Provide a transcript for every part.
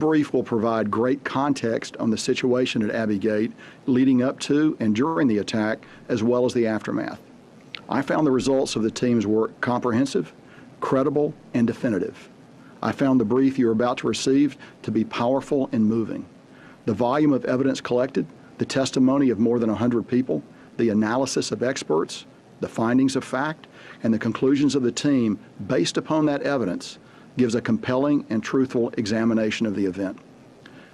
brief will provide great context on the situation at Abbey Gate leading up to and during the attack, as well as the aftermath. I found the results of the team's work comprehensive, credible, and definitive. I found the brief you're about to receive to be powerful and moving. The volume of evidence collected, the testimony of more than 100 people, the analysis of experts, the findings of fact, and the conclusions of the team based upon that evidence gives a compelling and truthful examination of the event.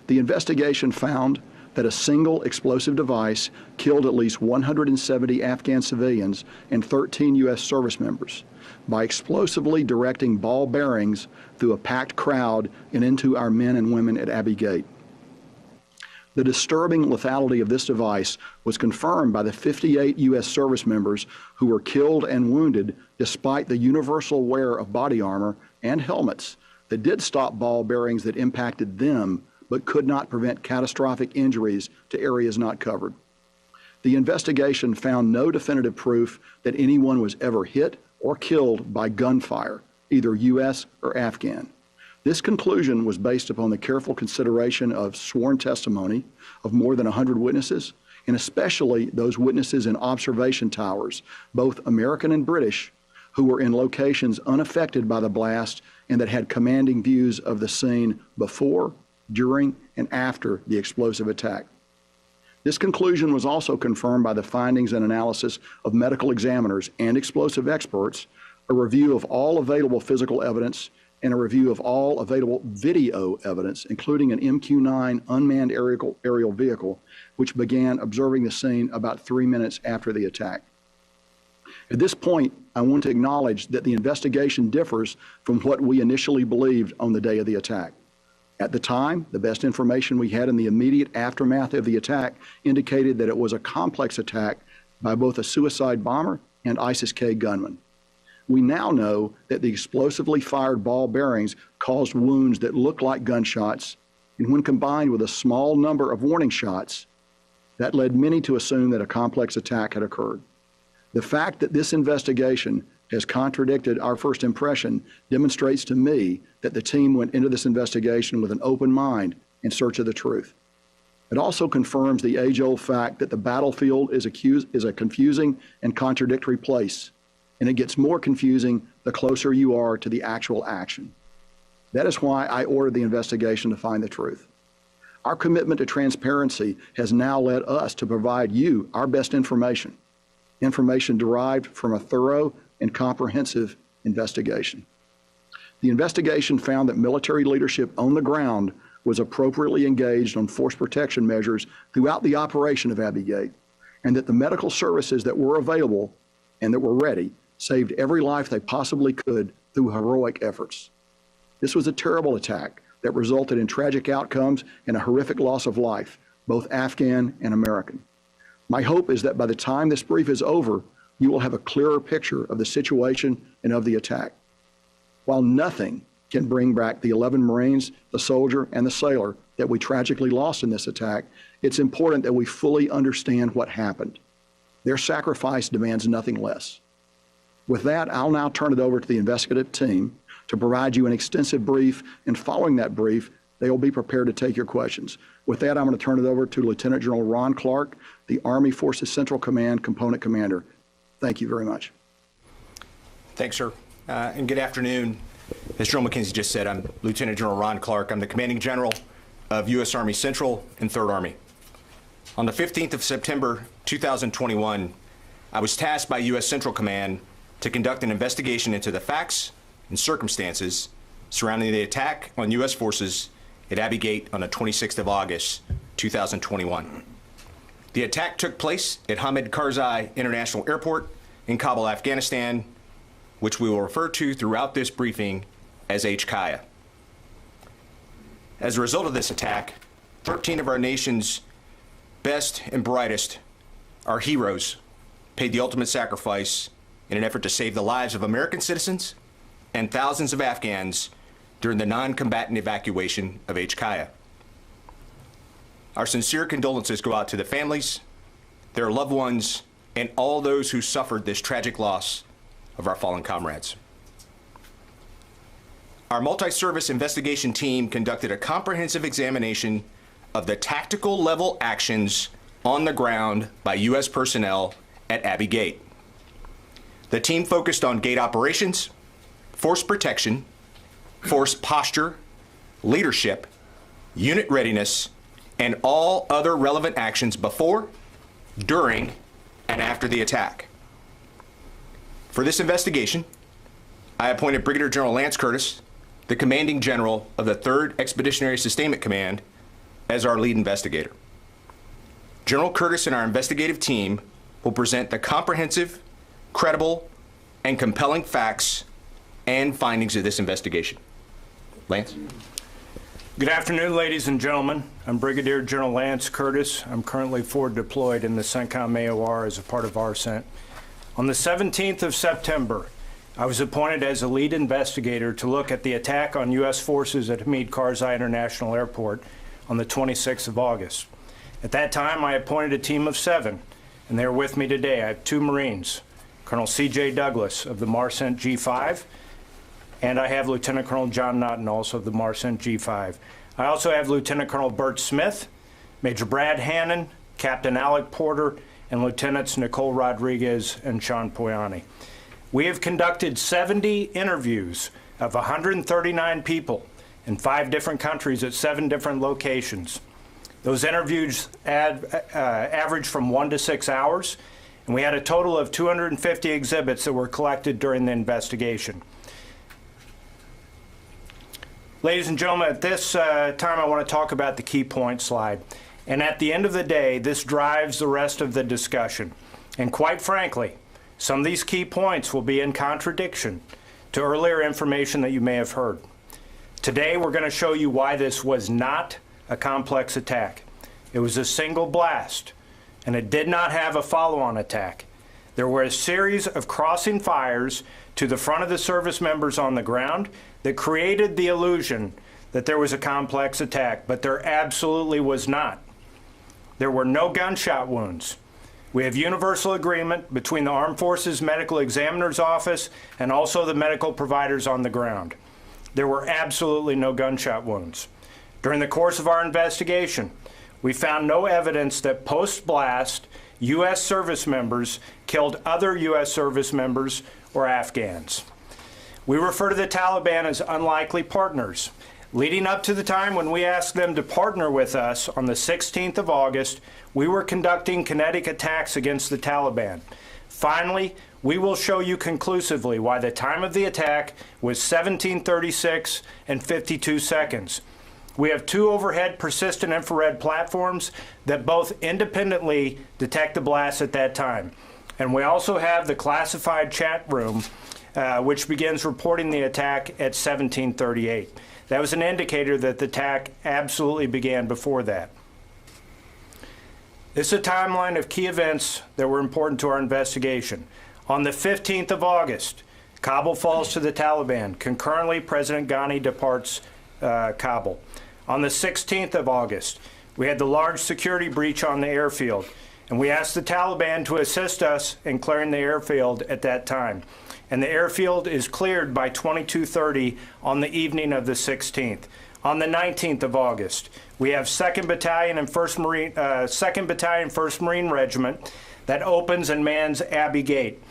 The investigation found that a single explosive device killed at least 170 Afghan civilians and 13 U.S. service members by explosively directing ball bearings through a packed crowd and into our men and women at Abbey Gate. The disturbing lethality of this device was confirmed by the 58 U.S. service members who were killed and wounded despite the universal wear of body armor and helmets that did stop ball bearings that impacted them but could not prevent catastrophic injuries to areas not covered. The investigation found no definitive proof that anyone was ever hit or killed by gunfire, either U.S. or Afghan. This conclusion was based upon the careful consideration of sworn testimony of more than 100 witnesses, and especially those witnesses in observation towers, both American and British, who were in locations unaffected by the blast and that had commanding views of the scene before, during, and after the explosive attack. This conclusion was also confirmed by the findings and analysis of medical examiners and explosive experts, a review of all available physical evidence, and a review of all available video evidence, including an MQ-9 unmanned aerial vehicle, which began observing the scene about 3 minutes after the attack. At this point, I want to acknowledge that the investigation differs from what we initially believed on the day of the attack. At the time, the best information we had in the immediate aftermath of the attack indicated that it was a complex attack by both a suicide bomber and ISIS-K gunman. We now know that the explosively fired ball bearings caused wounds that looked like gunshots, and when combined with a small number of warning shots, that led many to assume that a complex attack had occurred. The fact that this investigation has contradicted our first impression demonstrates to me that the team went into this investigation with an open mind in search of the truth. It also confirms the age-old fact that the battlefield is a confusing and contradictory place, and it gets more confusing the closer you are to the actual action. That is why I ordered the investigation to find the truth. Our commitment to transparency has now led us to provide you our best information derived from a thorough and comprehensive investigation. The investigation found that military leadership on the ground was appropriately engaged on force protection measures throughout the operation of Abbey Gate, and that the medical services that were available and that were ready saved every life they possibly could through heroic efforts. This was a terrible attack that resulted in tragic outcomes and a horrific loss of life, both Afghan and American. My hope is that by the time this brief is over, you will have a clearer picture of the situation and of the attack. While nothing can bring back the 11 Marines, the soldier, and the sailor that we tragically lost in this attack, it's important that we fully understand what happened. Their sacrifice demands nothing less. With that, I'll now turn it over to the investigative team to provide you an extensive brief, and following that brief, they will be prepared to take your questions. With that, I'm going to turn it over to Lieutenant General Ron Clark, the Army Forces Central Command Component Commander. Thank you very much. Thanks, sir. And good afternoon. As General McKenzie just said, I'm Lieutenant General Ron Clark. I'm the Commanding General of U.S. Army Central and 3rd Army. On the 15th of September, 2021, I was tasked by U.S. Central Command to conduct an investigation into the facts and circumstances surrounding the attack on U.S. forces at Abbey Gate on the 26th of August, 2021. The attack took place at Hamid Karzai International Airport in Kabul, Afghanistan, which we will refer to throughout this briefing as HKIA. As a result of this attack, 13 of our nation's best and brightest, our heroes, paid the ultimate sacrifice in an effort to save the lives of American citizens and thousands of Afghans during the non-combatant evacuation of HKIA. Our sincere condolences go out to the families, their loved ones, and all those who suffered this tragic loss of our fallen comrades. our multi-service investigation team conducted a comprehensive examination of the tactical level actions on the ground by U.S. personnel at Abbey Gate. The team focused on gate operations, force protection, force posture, leadership, unit readiness, and all other relevant actions before, during, and after the attack. For this investigation, I appointed Brigadier General Lance Curtis, the Commanding General of the 3rd Expeditionary Sustainment Command, as our lead investigator. General Curtis and our investigative team will present the comprehensive, credible, and compelling facts and findings of this investigation. Lance? Good afternoon, ladies and gentlemen. I'm Brigadier General Lance Curtis. I'm currently forward deployed in the CENTCOM AOR as a part of RCENT. On the 17th of September, I was appointed as a lead investigator to look at the attack on U.S. forces at Hamid Karzai International Airport on the 26th of August. At that time, I appointed a team of 7, and they're with me today. I have 2 Marines, Colonel C.J. Douglas of the MARCENT G5, and I have Lieutenant Colonel John Naughton, also of the MARCENT G5. I also have Lieutenant Colonel Bert Smith, Major Brad Hannon, Captain Alec Porter, and Lieutenants Nicole Rodriguez and Sean Poyani. We have conducted 70 interviews of 139 people in 5 different countries at 7 different locations. Those interviews averaged from 1 to 6 hours, and we had a total of 250 exhibits that were collected during the investigation. Ladies and gentlemen, at this time I want to talk about the key point slide. And at the end of the day, this drives the rest of the discussion. And quite frankly, some of these key points will be in contradiction to earlier information that you may have heard. Today, we're going to show you why this was not a complex attack. It was a single blast, and it did not have a follow-on attack. There were a series of crossing fires to the front of the service members on the ground that created the illusion that there was a complex attack, but there absolutely was not. There were no gunshot wounds. We have universal agreement between the Armed Forces Medical Examiner's Office and also the medical providers on the ground. There were absolutely no gunshot wounds. During the course of our investigation, we found no evidence that post-blast U.S. service members killed other U.S. service members or Afghans. We refer to the Taliban as unlikely partners. Leading up to the time when we asked them to partner with us on the 16th of August, we were conducting kinetic attacks against the Taliban. Finally, we will show you conclusively why the time of the attack was 17:36 and 52 seconds. We have 2 overhead persistent infrared platforms that both independently detect the blast at that time. And we also have the classified chat room, which begins reporting the attack at 17:38. That was an indicator that the attack absolutely began before that. This is a timeline of key events that were important to our investigation. On the 15th of August, Kabul falls to the Taliban. Concurrently, President Ghani departs Kabul. On the 16th of August, we had the large security breach on the airfield, and we asked the Taliban to assist us in clearing the airfield at that time. And the airfield is cleared by 22:30 on the evening of the 16th. On the 19th of August, we have 2nd Battalion and 1st Marine, 2nd Battalion 1st Marine Regiment that opens and mans Abbey Gate.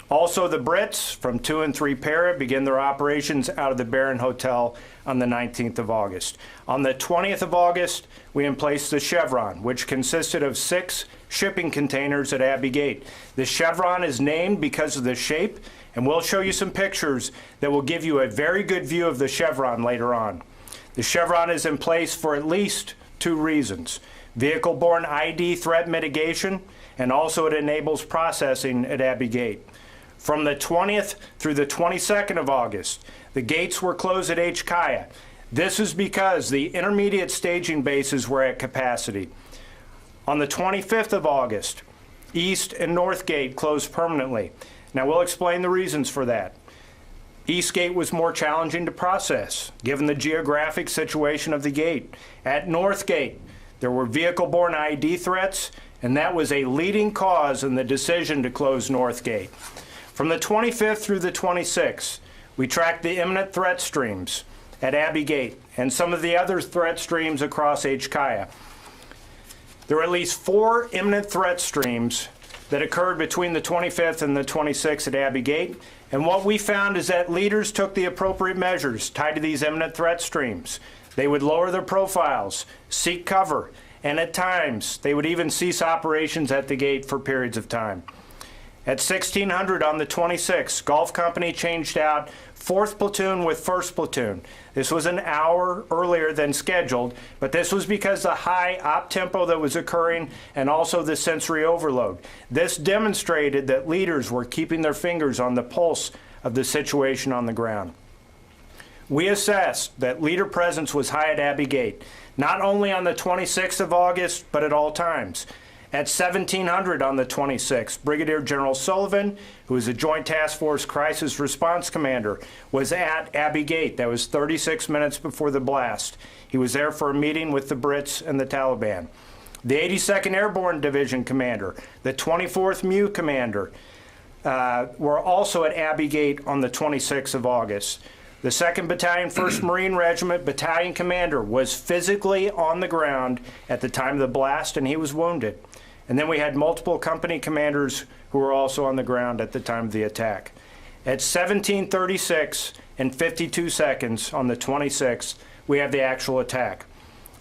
Also, the Brits from 2 and 3 Para begin their operations out of the Baron Hotel on the 19th of August. On the 20th of August, we emplaced the Chevron, which consisted of 6 shipping containers at Abbey Gate. The Chevron is named because of the shape, and we'll show you some pictures that will give you a very good view of the Chevron later on. The Chevron is in place for at least 2 reasons: vehicle-borne ID threat mitigation, and also it enables processing at Abbey Gate. From the 20th through the 22nd of August, the gates were closed at Kaya. This is because the intermediate staging bases were at capacity. On the 25th of August, East and North Gate closed permanently. Now, we'll explain the reasons for that. East Gate was more challenging to process, given the geographic situation of the gate. At North Gate, there were vehicle-borne ID threats, and that was a leading cause in the decision to close North Gate. From the 25th through the 26th, we tracked the imminent threat streams. at Abbey Gate and some of the other threat streams across HKIA. There were at least 4 imminent threat streams that occurred between the 25th and the 26th at Abbey Gate. And what we found is that leaders took the appropriate measures tied to these imminent threat streams. They would lower their profiles, seek cover, and at times they would even cease operations at the gate for periods of time. At 1600 on the 26th, Gulf Company changed out 4th Platoon with 1st Platoon. This was an hour earlier than scheduled, but this was because the high op tempo that was occurring and also the sensory overload. This demonstrated that leaders were keeping their fingers on the pulse of the situation on the ground. We assessed that leader presence was high at Abbey Gate, not only on the 26th of August, but at all times. At 1700 on the 26th, Brigadier General Sullivan, who is a Joint Task Force Crisis Response Commander, was at Abbey Gate. That was 36 minutes before the blast. He was there for a meeting with the Brits and the Taliban. The 82nd Airborne Division Commander, the 24th MEU Commander, were also at Abbey Gate on the 26th of August. The 2nd Battalion, 1st Marine Regiment Battalion Commander was physically on the ground at the time of the blast, and he was wounded. And then we had multiple company commanders who were also on the ground at the time of the attack. At 17:36 and 52 seconds on the 26th, we have the actual attack.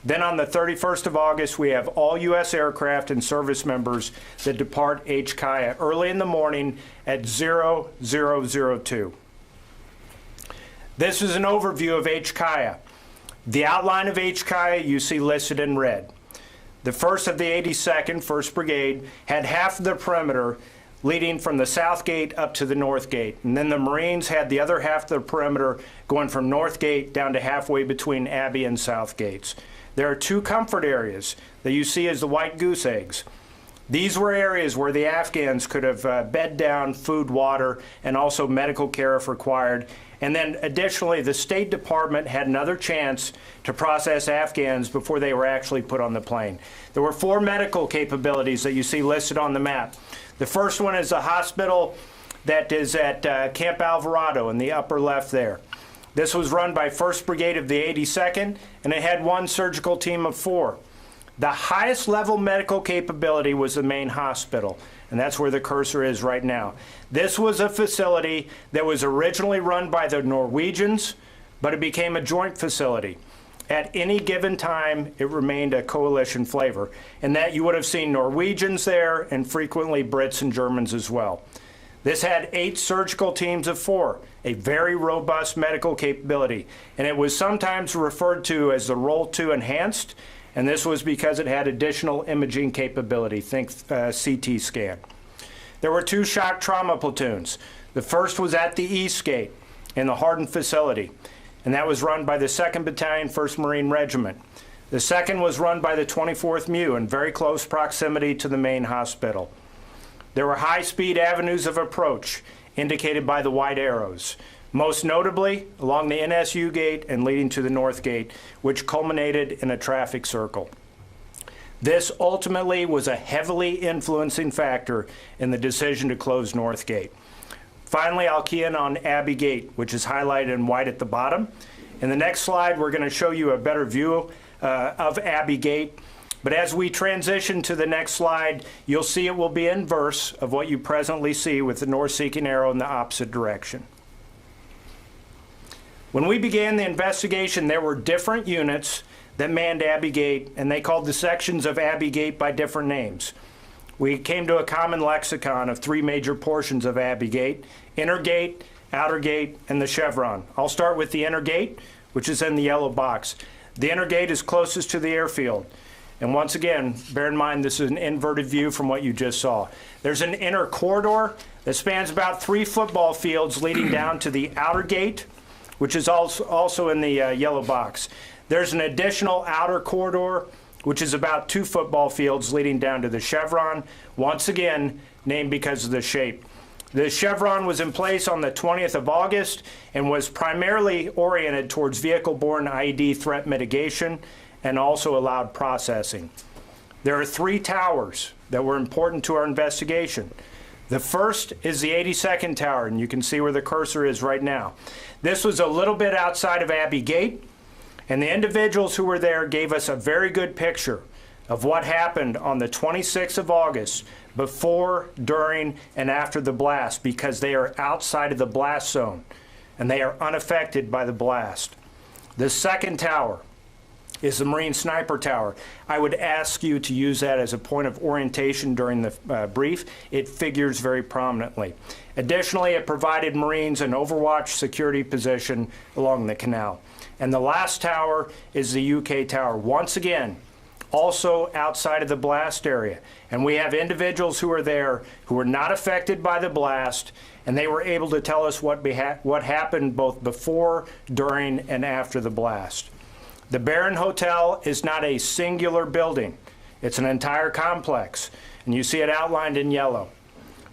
Then on the 31st of August, we have all U.S. aircraft and service members that depart HKIA early in the morning at 0002. This is an overview of HKIA. The outline of HKIA you see listed in red. The 1st of the 82nd, 1st Brigade, had half of the perimeter leading from the South Gate up to the North Gate. And then the Marines had the other half of the perimeter going from North Gate down to halfway between Abbey and South Gates. There are 2 comfort areas that you see as the white goose eggs. These were areas where the Afghans could have bed down, food, water, and also medical care if required. And then additionally, the State Department had another chance to process Afghans before they were actually put on the plane. There were 4 medical capabilities that you see listed on the map. The first one is a hospital that is at Camp Alvarado in the upper left there. This was run by 1st Brigade of the 82nd, and it had 1 surgical team of 4. The highest level medical capability was the main hospital, and that's where the cursor is right now. This was a facility that was originally run by the Norwegians, but it became a joint facility. At any given time, it remained a coalition flavor, and that you would have seen Norwegians there and frequently Brits and Germans as well. This had 8 surgical teams of 4, a very robust medical capability, and it was sometimes referred to as the Roll 2 Enhanced, and this was because it had additional imaging capability, think CT scan. There were 2 shock trauma platoons. The first was at the East Gate in the Hardin facility, and that was run by the 2nd Battalion, 1st Marine Regiment. The second was run by the 24th MEU in very close proximity to the main hospital. There were high-speed avenues of approach indicated by the white arrows, most notably along the NSU gate and leading to the North Gate, which culminated in a traffic circle. This ultimately was a heavily influencing factor in the decision to close North Gate. Finally, I'll key in on Abbey Gate, which is highlighted in white at the bottom. In the next slide, we're going to show you a better view of Abbey Gate. But as we transition to the next slide, you'll see it will be inverse of what you presently see with the north-seeking arrow in the opposite direction. When we began the investigation, there were different units that manned Abbey Gate, and they called the sections of Abbey Gate by different names. We came to a common lexicon of 3 major portions of Abbey Gate: Inner Gate, Outer Gate, and the Chevron. I'll start with the Inner Gate, which is in the yellow box. The Inner Gate is closest to the airfield. And once again, bear in mind this is an inverted view from what you just saw. There's an inner corridor that spans about 3 football fields leading down to the Outer Gate, which is also in the yellow box. There's an additional outer corridor, which is about 2 football fields leading down to the Chevron, once again named because of the shape. The Chevron was in place on the 20th of August and was primarily oriented towards vehicle-borne IED threat mitigation and also allowed processing. There are 3 towers that were important to our investigation. The first is the 82nd tower, and you can see where the cursor is right now. This was a little bit outside of Abbey Gate, and the individuals who were there gave us a very good picture of what happened on the 26th of August before, during, and after the blast, because they are outside of the blast zone and they are unaffected by the blast. The second tower is the Marine Sniper Tower. I would ask you to use that as a point of orientation during the brief. It figures very prominently. Additionally, it provided Marines an overwatch security position along the canal. And the last tower is the UK Tower. Once again, also outside of the blast area. And we have individuals who are there who were not affected by the blast, and they were able to tell us what happened both before, during, and after the blast. The Barron Hotel is not a singular building. It's an entire complex, and you see it outlined in yellow.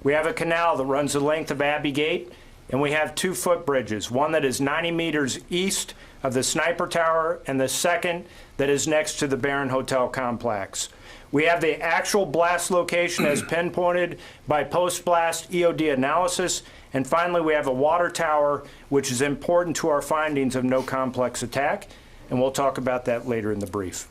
We have a canal that runs the length of Abbey Gate, and we have two footbridges, one that is 90 meters east of the Sniper Tower and the second that is next to the Barron Hotel complex. We have the actual blast location as pinpointed by post-blast EOD analysis, and finally we have a water tower, which is important to our findings of no complex attack, and we'll talk about that later in the brief.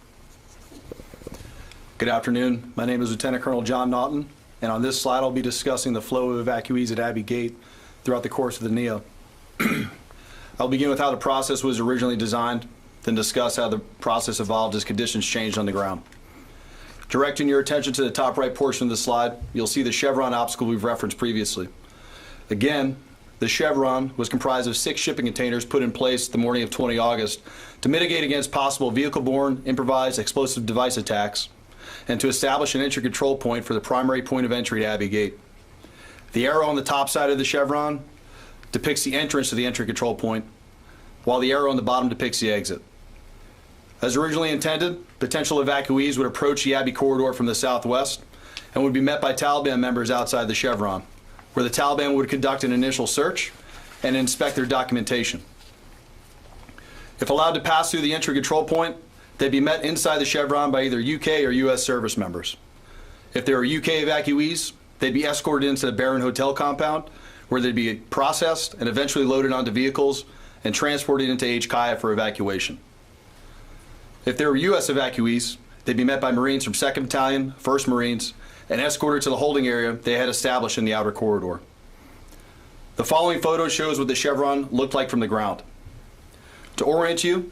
Good afternoon. My name is Lieutenant Colonel John Naughton, and on this slide I'll be discussing the flow of evacuees at Abbey Gate throughout the course of the NEO. I'll begin with how the process was originally designed, then discuss how the process evolved as conditions changed on the ground. Directing your attention to the top right portion of the slide, you'll see the chevron obstacle we've referenced previously. Again, the chevron was comprised of 6 shipping containers put in place the morning of 20 August to mitigate against possible vehicle-borne improvised explosive device attacks and to establish an entry control point for the primary point of entry to Abbey Gate. The arrow on the top side of the chevron depicts the entrance to the entry control point, while the arrow on the bottom depicts the exit. As originally intended, potential evacuees would approach the Abbey corridor from the southwest and would be met by Taliban members outside the chevron, where the Taliban would conduct an initial search and inspect their documentation. If allowed to pass through the entry control point, they'd be met inside the chevron by either UK or US service members. If they were UK evacuees, they'd be escorted into the Barron Hotel compound, where they'd be processed and eventually loaded onto vehicles and transported into Evacuee for evacuation. If they were US evacuees, they'd be met by Marines from 2nd Battalion, 1st Marines, and escorted to the holding area they had established in the outer corridor. The following photo shows what the chevron looked like from the ground. To orient you,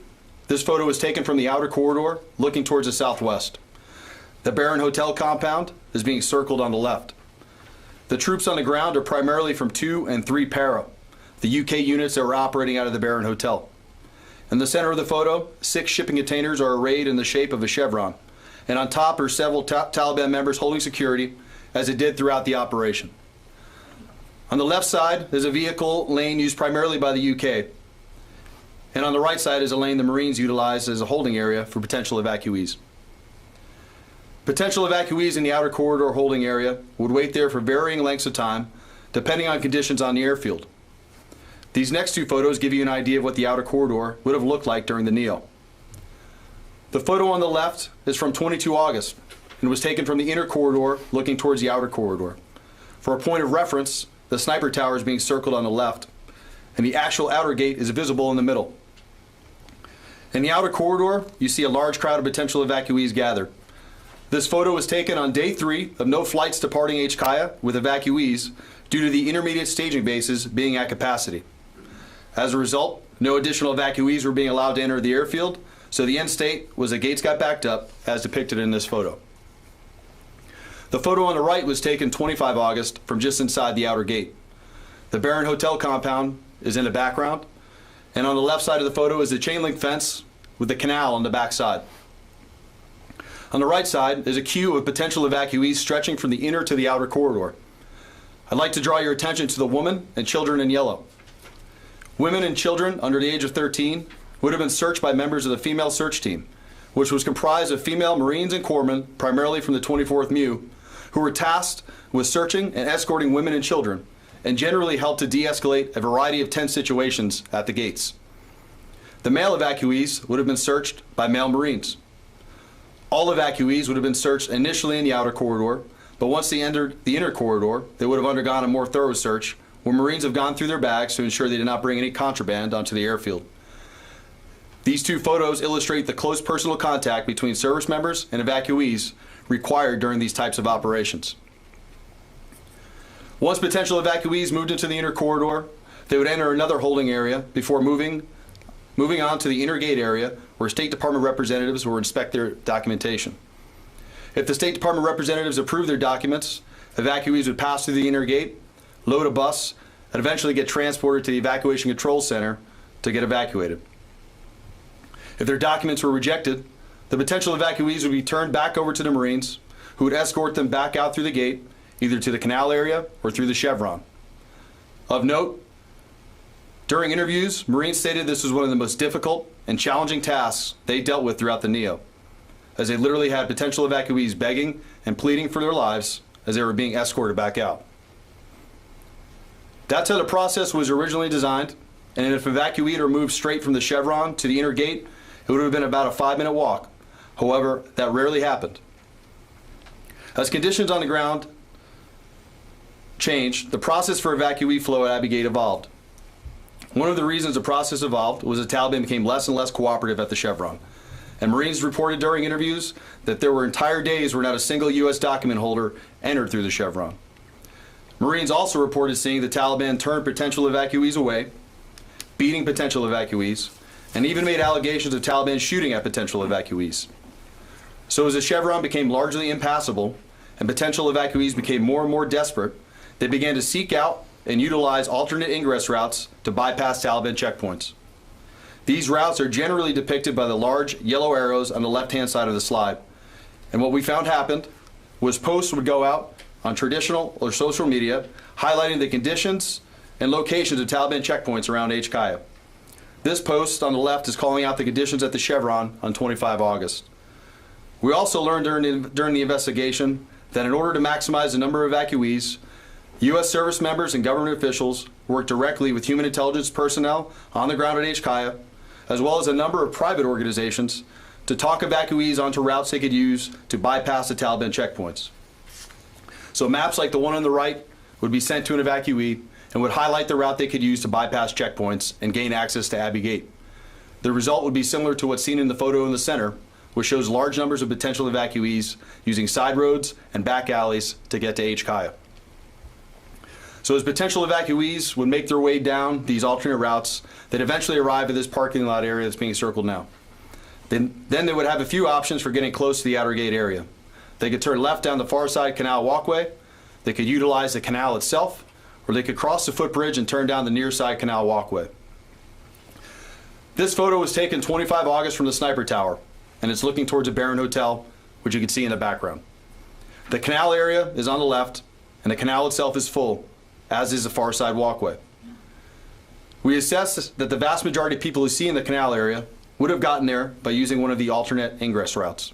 this photo was taken from the outer corridor looking towards the southwest. The Barron Hotel compound is being circled on the left. The troops on the ground are primarily from 2 and 3 Para, the UK units that were operating out of the Barron Hotel. In the center of the photo, 6 shipping containers are arrayed in the shape of a chevron, and on top are several Taliban members holding security, as it did throughout the operation. On the left side is a vehicle lane used primarily by the UK, and on the right side is a lane the Marines utilized as a holding area for potential evacuees. Potential evacuees in the outer corridor holding area would wait there for varying lengths of time, depending on conditions on the airfield. These next 2 photos give you an idea of what the outer corridor would have looked like during the NEO. The photo on the left is from 22 August and was taken from the inner corridor looking towards the outer corridor. For a point of reference, the Sniper Tower is being circled on the left, and the actual outer gate is visible in the middle. In the outer corridor, you see a large crowd of potential evacuees gathered. This photo was taken on day 3 of no flights departing Evacuee with evacuees due to the intermediate staging bases being at capacity. As a result, no additional evacuees were being allowed to enter the airfield, so the end state was that gates got backed up, as depicted in this photo. The photo on the right was taken 25 August from just inside the outer gate. The Barron Hotel compound is in the background, and on the left side of the photo is a chain link fence with the canal on the back side. On the right side is a queue of potential evacuees stretching from the inner to the outer corridor. I'd like to draw your attention to the women and children in yellow. Women and children under the age of 13 would have been searched by members of the female search team, which was comprised of female Marines and corpsmen, primarily from the 24th MU, who were tasked with searching and escorting women and children, and generally helped to de-escalate a variety of tense situations at the gates. The male evacuees would have been searched by male Marines. All evacuees would have been searched initially in the outer corridor, But once they entered the inner corridor, they would have undergone a more thorough search where Marines have gone through their bags to ensure they did not bring any contraband onto the airfield. These two photos illustrate the close personal contact between service members and evacuees required during these types of operations. Once potential evacuees moved into the inner corridor, they would enter another holding area before moving on to the inner gate area where State Department representatives would inspect their documentation. If the State Department representatives approved their documents, evacuees would pass through the inner gate, load a bus, and eventually get transported to the Evacuation Control Center to get evacuated. If their documents were rejected, the potential evacuees would be turned back over to the Marines, who would escort them back out through the gate, either to the canal area or through the chevron. Of note, during interviews, Marines stated this was one of the most difficult and challenging tasks they dealt with throughout the NEO, as they literally had potential evacuees begging and pleading for their lives as they were being escorted back out. That's how the process was originally designed, and if an evacuee were moved straight from the chevron to the inner gate, it would have been about a 5-minute walk. However, that rarely happened. As conditions on the ground changed, the process for evacuee flow at Abbey Gate evolved. One of the reasons the process evolved was the Taliban became less and less cooperative at the chevron. And Marines reported during interviews that there were entire days where not a single U.S. document holder entered through the chevron. Marines also reported seeing the Taliban turn potential evacuees away, beating potential evacuees, and even made allegations of Taliban shooting at potential evacuees. So as the chevron became largely impassable and potential evacuees became more and more desperate, they began to seek out and utilize alternate ingress routes to bypass Taliban checkpoints. These routes are generally depicted by the large yellow arrows on the left-hand side of the slide. And what we found happened was posts would go out on traditional or social media highlighting the conditions and locations of Taliban checkpoints around Evacuee. This post on the left is calling out the conditions at the chevron on 25 August. We also learned during the investigation that in order to maximize the number of evacuees, U.S. service members and government officials worked directly with human intelligence personnel on the ground at Evacuee, as well as a number of private organizations, to talk evacuees onto routes they could use to bypass the Taliban checkpoints. So maps like the one on the right would be sent to an evacuee and would highlight the route they could use to bypass checkpoints and gain access to Abbey Gate. The result would be similar to what's seen in the photo in the center, which shows large numbers of potential evacuees using side roads and back alleys to get to Evacuee. So as potential evacuees would make their way down these alternate routes, they'd eventually arrive at this parking lot area that's being circled now. Then they would have a few options for getting close to the outer gate area. They could turn left down the far side canal walkway, they could utilize the canal itself, or they could cross the footbridge and turn down the near side canal walkway. This photo was taken 25 August from the sniper tower, and it's looking towards a Baron Hotel, which you can see in the background. The canal area is on the left, and the canal itself is full, as is the far side walkway. We assess that the vast majority of people who see in the canal area would have gotten there by using one of the alternate ingress routes.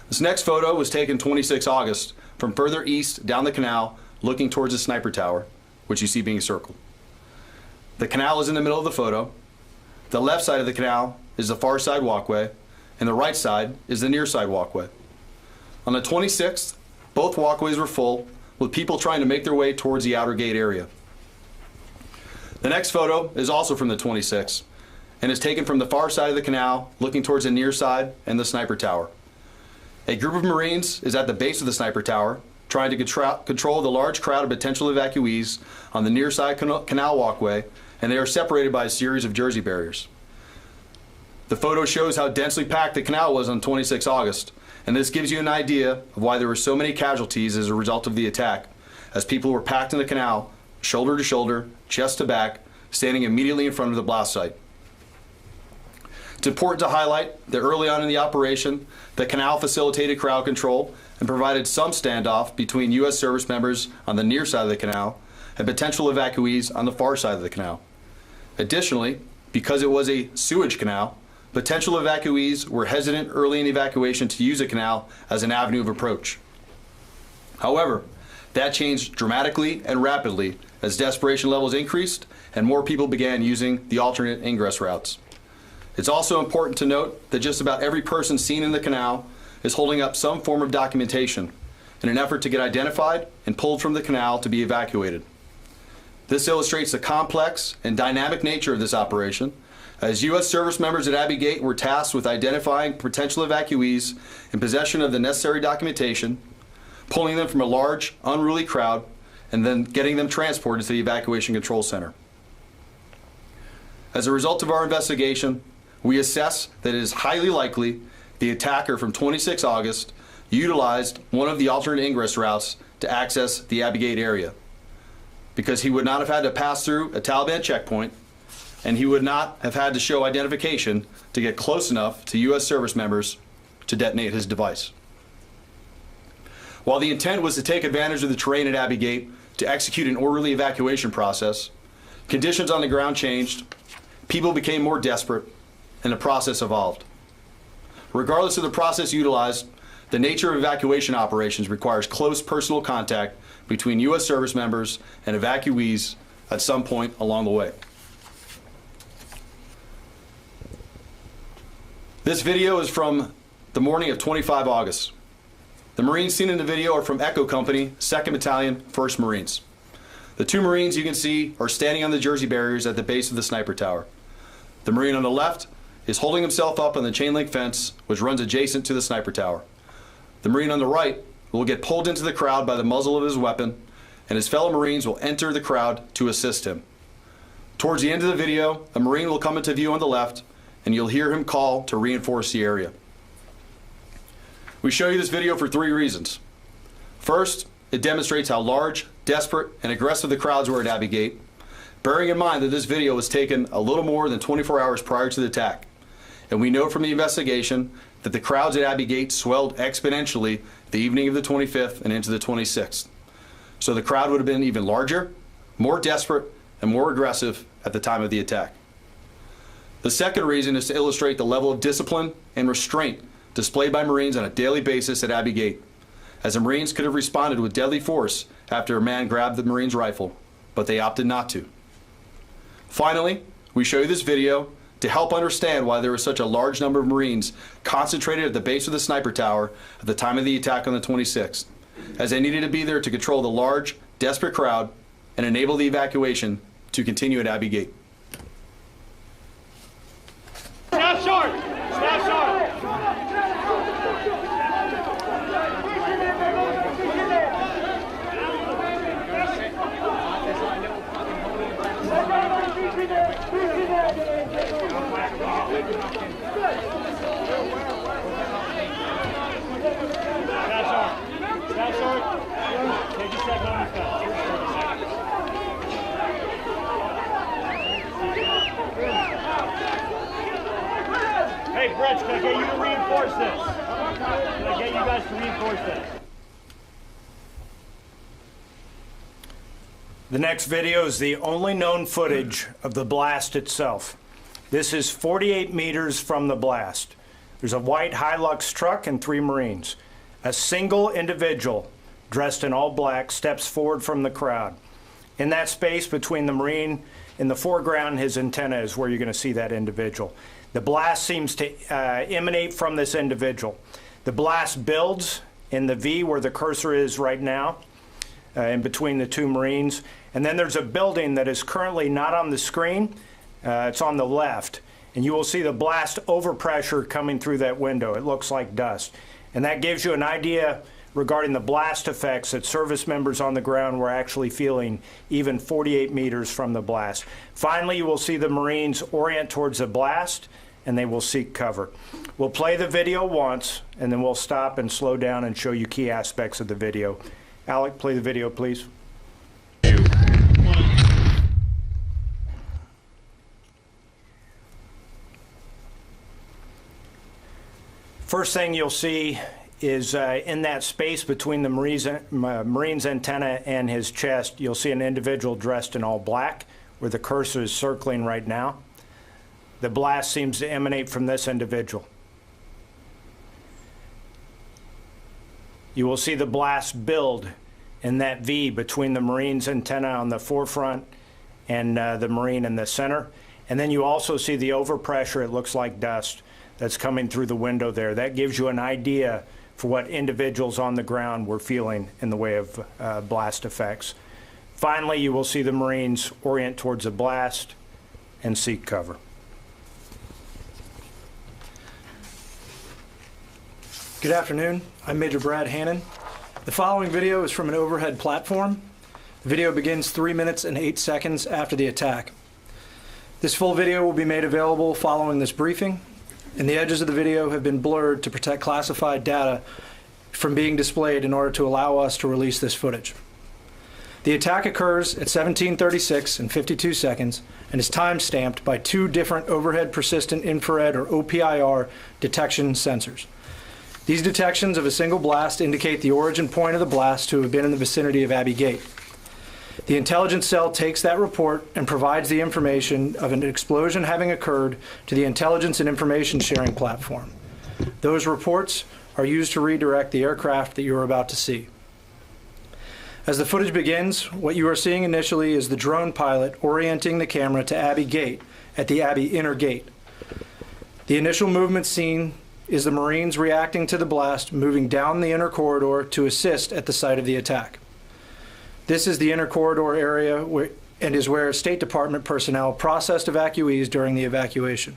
This next photo was taken 26 August from further east down the canal, looking towards the sniper tower, which you see being circled. The canal is in the middle of the photo. The left side of the canal is the far side walkway, and the right side is the near side walkway. On the 26th, both walkways were full, with people trying to make their way towards the outer gate area. The next photo is also from the 26th, and is taken from the far side of the canal, looking towards the near side and the sniper tower. A group of Marines is at the base of the sniper tower, trying to control the large crowd of potential evacuees on the near side canal walkway, and they are separated by a series of jersey barriers. The photo shows how densely packed the canal was on 26 August, and this gives you an idea of why there were so many casualties as a result of the attack, as people were packed in the canal, shoulder to shoulder, chest to back, standing immediately in front of the blast site. It's important to highlight that early on in the operation, the canal facilitated crowd control and provided some standoff between U.S. service members on the near side of the canal and potential evacuees on the far side of the canal. Additionally, because it was a sewage canal, potential evacuees were hesitant early in evacuation to use the canal as an avenue of approach. However, that changed dramatically and rapidly as desperation levels increased and more people began using the alternate ingress routes. It's also important to note that just about every person seen in the canal is holding up some form of documentation, in an effort to get identified and pulled from the canal to be evacuated. This illustrates the complex and dynamic nature of this operation, as U.S. service members at Abbey Gate were tasked with identifying potential evacuees in possession of the necessary documentation, pulling them from a large, unruly crowd, and then getting them transported to the Evacuation Control Center. As a result of our investigation, we assess that it is highly likely the attacker from 26 August utilized one of the alternate ingress routes to access the Abbey Gate area, because he would not have had to pass through a Taliban checkpoint, and he would not have had to show identification to get close enough to U.S. service members to detonate his device. While the intent was to take advantage of the terrain at Abbey Gate to execute an orderly evacuation process, conditions on the ground changed, people became more desperate, and the process evolved. Regardless of the process utilized, the nature of evacuation operations requires close personal contact between U.S. service members and evacuees at some point along the way. This video is from the morning of 25 August. The Marines seen in the video are from Echo Company, 2nd Battalion, 1st Marines. The two Marines you can see are standing on the Jersey barriers at the base of the sniper tower. The Marine on the left is holding himself up on the chain link fence, which runs adjacent to the sniper tower. The Marine on the right will get pulled into the crowd by the muzzle of his weapon, and his fellow Marines will enter the crowd to assist him. Towards the end of the video, a Marine will come into view on the left, and you'll hear him call to reinforce the area. We show you this video for 3 reasons. First, it demonstrates how large, desperate, and aggressive the crowds were at Abbey Gate, bearing in mind that this video was taken a little more than 24 hours prior to the attack. And we know from the investigation that the crowds at Abbey Gate swelled exponentially the evening of the 25th and into the 26th. So the crowd would have been even larger, more desperate, and more aggressive at the time of the attack. The second reason is to illustrate the level of discipline and restraint displayed by Marines on a daily basis at Abbey Gate, as the Marines could have responded with deadly force after a man grabbed the Marine's rifle, but they opted not to. Finally, we show you this video to help understand why there was such a large number of Marines concentrated at the base of the sniper tower at the time of the attack on the 26th, as they needed to be there to control the large, desperate crowd and enable the evacuation to continue at Abbey Gate. Staff short! Staff short! Staff short! Take a second on the stuff. Hey, Brett, can I get you to reinforce this? Can I get you guys to reinforce this? The next video is the only known footage of the blast itself. This is 48 meters from the blast. There's a white Hilux truck and 3 Marines. A single individual dressed in all black steps forward from the crowd. In that space between the Marine in the foreground and his antenna is where you're going to see that individual. The blast seems to emanate from this individual. The blast builds in the V where the cursor is right now, in between the 2 Marines. And then there's a building that is currently not on the screen. It's on the left. And you will see the blast overpressure coming through that window. It looks like dust. And that gives you an idea regarding the blast effects that service members on the ground were actually feeling even 48 meters from the blast. Finally, you will see the Marines orient towards the blast and they will seek cover. We'll play the video once and then we'll stop and slow down and show you key aspects of the video. Alec, play the video, please. First thing you'll see is in that space between the Marine's antenna and his chest, you'll see an individual dressed in all black where the cursor is circling right now. The blast seems to emanate from this individual. You will see the blast build in that V between the Marine's antenna on the forefront and the Marine in the center. And then you also see the overpressure, it looks like dust, that's coming through the window there. That gives you an idea for what individuals on the ground were feeling in the way of blast effects. Finally, you will see the Marines orient towards the blast and seek cover. Good afternoon. I'm Major Brad Hannon. The following video is from an overhead platform. The video begins 3 minutes and 8 seconds after the attack. This full video will be made available following this briefing, and the edges of the video have been blurred to protect classified data from being displayed in order to allow us to release this footage. The attack occurs at 17:36 and 52 seconds and is time-stamped by 2 different overhead persistent infrared, or OPIR, detection sensors. These detections of a single blast indicate the origin point of the blast to have been in the vicinity of Abbey Gate. The intelligence cell takes that report and provides the information of an explosion having occurred to the intelligence and information sharing platform. Those reports are used to redirect the aircraft that you are about to see. As the footage begins, what you are seeing initially is the drone pilot orienting the camera to Abbey Gate at the Abbey Inner Gate. The initial movement seen is the Marines reacting to the blast, moving down the inner corridor to assist at the site of the attack. This is the inner corridor area and is where State Department personnel processed evacuees during the evacuation.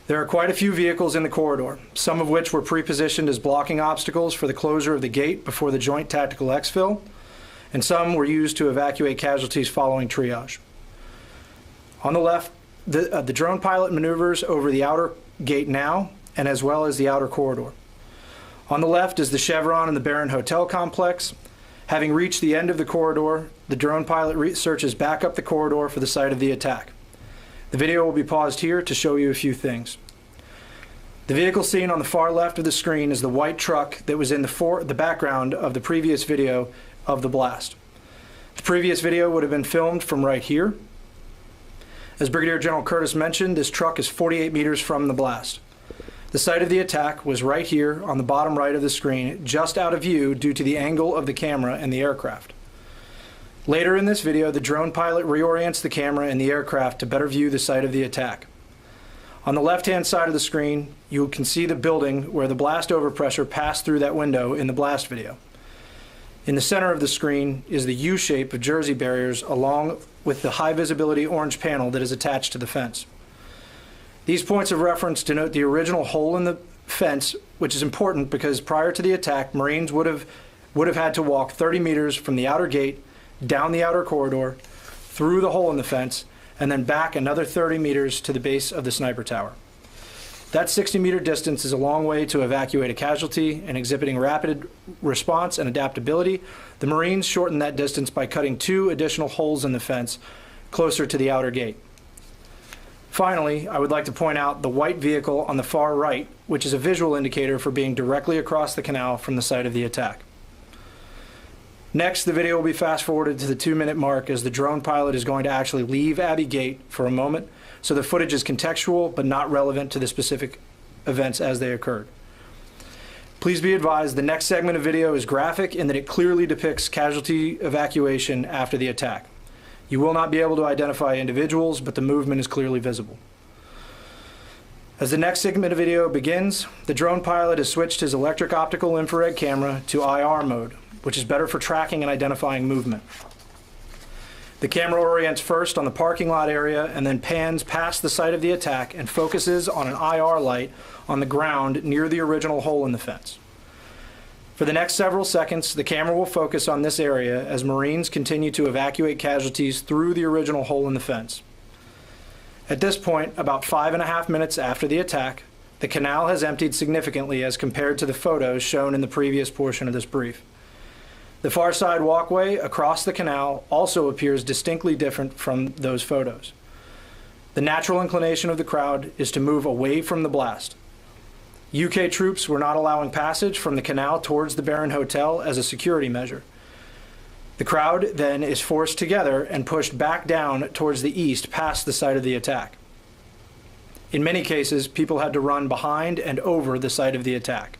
There are quite a few vehicles in the corridor, some of which were pre-positioned as blocking obstacles for the closure of the gate before the Joint Tactical Exfil, and some were used to evacuate casualties following triage. On the left, the drone pilot maneuvers over the outer gate now, and as well as the outer corridor. On the left is the Chevron and the Barron Hotel complex. Having reached the end of the corridor, the drone pilot searches back up the corridor for the site of the attack. The video will be paused here to show you a few things. The vehicle seen on the far left of the screen is the white truck that was in the background of the previous video of the blast. The previous video would have been filmed from right here. As Brigadier General Curtis mentioned, this truck is 48 meters from the blast. The site of the attack was right here on the bottom right of the screen, just out of view due to the angle of the camera and the aircraft. Later in this video, the drone pilot reorients the camera and the aircraft to better view the site of the attack. On the left-hand side of the screen, you can see the building where the blast overpressure passed through that window in the blast video. In the center of the screen is the U shape of Jersey barriers along with the high visibility orange panel that is attached to the fence. These points of reference denote the original hole in the fence, which is important because prior to the attack, Marines would have had to walk 30 meters from the outer gate, down the outer corridor, through the hole in the fence, and then back another 30 meters to the base of the sniper tower. That 60-meter distance is a long way to evacuate a casualty, and exhibiting rapid response and adaptability, the Marines shortened that distance by cutting 2 additional holes in the fence closer to the outer gate. Finally, I would like to point out the white vehicle on the far right, which is a visual indicator for being directly across the canal from the site of the attack. Next, the video will be fast-forwarded to the 2-minute mark as the drone pilot is going to actually leave Abbey Gate for a moment, so the footage is contextual but not relevant to the specific events as they occurred. Please be advised the next segment of video is graphic in that it clearly depicts casualty evacuation after the attack. You will not be able to identify individuals, but the movement is clearly visible. As the next segment of video begins, the drone pilot has switched his electric optical infrared camera to IR mode, which is better for tracking and identifying movement. The camera orients first on the parking lot area and then pans past the site of the attack and focuses on an IR light on the ground near the original hole in the fence. For the next several seconds, the camera will focus on this area as Marines continue to evacuate casualties through the original hole in the fence. At this point, about 5.5 minutes after the attack, the canal has emptied significantly as compared to the photos shown in the previous portion of this brief. The far side walkway across the canal also appears distinctly different from those photos. The natural inclination of the crowd is to move away from the blast. UK troops were not allowing passage from the canal towards the Barron Hotel as a security measure. The crowd then is forced together and pushed back down towards the east past the site of the attack. In many cases, people had to run behind and over the site of the attack.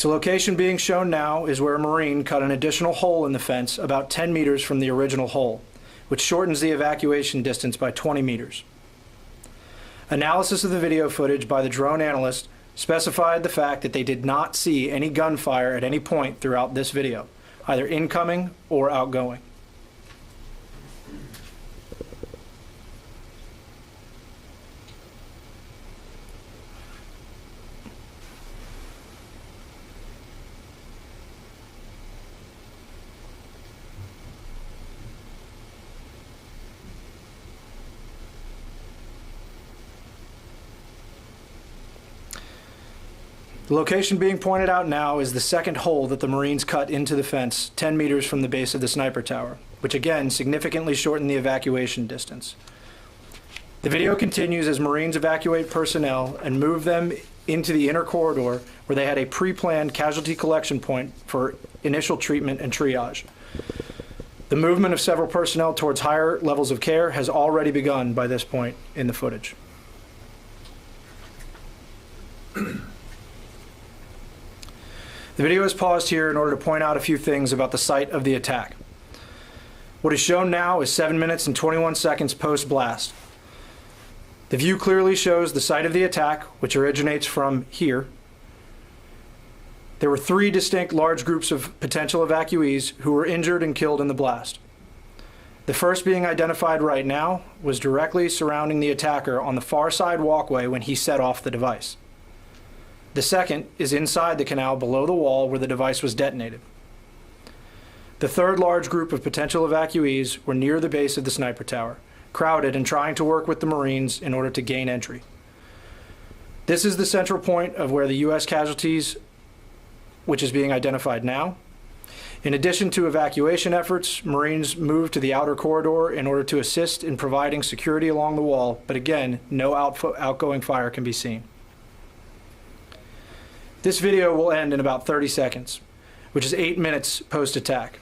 The location being shown now is where a Marine cut an additional hole in the fence about 10 meters from the original hole, which shortens the evacuation distance by 20 meters. Analysis of the video footage by the drone analyst specified the fact that they did not see any gunfire at any point throughout this video, either incoming or outgoing. The location being pointed out now is the second hole that the Marines cut into the fence 10 meters from the base of the sniper tower, which again significantly shortened the evacuation distance. The video continues as Marines evacuate personnel and move them into the inner corridor where they had a pre-planned casualty collection point for initial treatment and triage. The movement of several personnel towards higher levels of care has already begun by this point in the footage. The video is paused here in order to point out a few things about the site of the attack. What is shown now is 7 minutes and 21 seconds post-blast. The view clearly shows the site of the attack, which originates from here. There were 3 distinct large groups of potential evacuees who were injured and killed in the blast. The first being identified right now was directly surrounding the attacker on the far side walkway when he set off the device. The second is inside the canal below the wall where the device was detonated. The third large group of potential evacuees were near the base of the sniper tower, crowded and trying to work with the Marines in order to gain entry. This is the central point of where the U.S. casualties, which is being identified now. In addition to evacuation efforts, Marines moved to the outer corridor in order to assist in providing security along the wall, but again, no outgoing fire can be seen. This video will end in about 30 seconds, which is 8 minutes post-attack.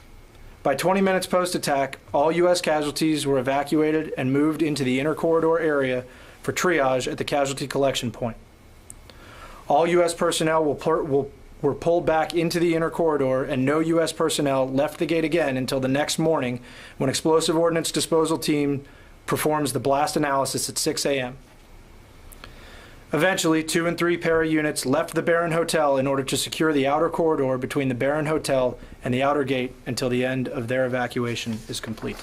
By 20 minutes post-attack, all U.S. casualties were evacuated and moved into the inner corridor area for triage at the casualty collection point. All U.S. personnel were pulled back into the inner corridor, and no U.S. personnel left the gate again until the next morning when explosive ordnance disposal team performs the blast analysis at 6 a.m. Eventually, 2 and 3 para units left the Barron Hotel in order to secure the outer corridor between the Barron Hotel and the outer gate until the end of their evacuation is complete.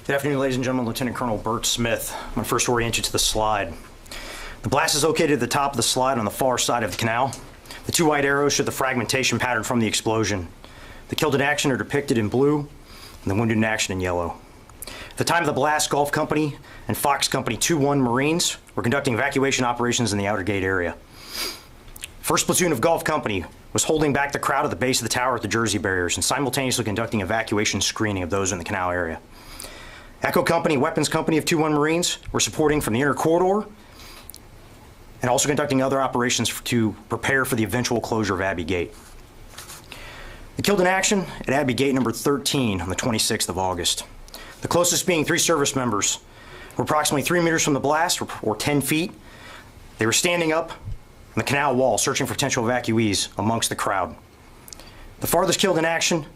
Good afternoon, ladies and gentlemen. Lieutenant Colonel Bert Smith. I'm going to first orient you to the slide. The blast is located at the top of the slide on the far side of the canal. The 2 white arrows show the fragmentation pattern from the explosion. The killed in action are depicted in blue and the wounded in action in yellow. At the time of the blast, Gulf Company and Fox Company 2-1 Marines were conducting evacuation operations in the outer gate area. First platoon of Gulf Company was holding back the crowd at the base of the tower at the Jersey barriers and simultaneously conducting evacuation screening of those in the canal area. Echo Company, Weapons Company of 2-1 Marines were supporting from the inner corridor and also conducting other operations to prepare for the eventual closure of Abbey Gate. The killed in action at Abbey Gate number 13 on the 26th of August. The closest being 3 service members were approximately 3 meters from the blast, or 10 feet. They were standing up on the canal wall searching for potential evacuees amongst the crowd. The farthest killed in action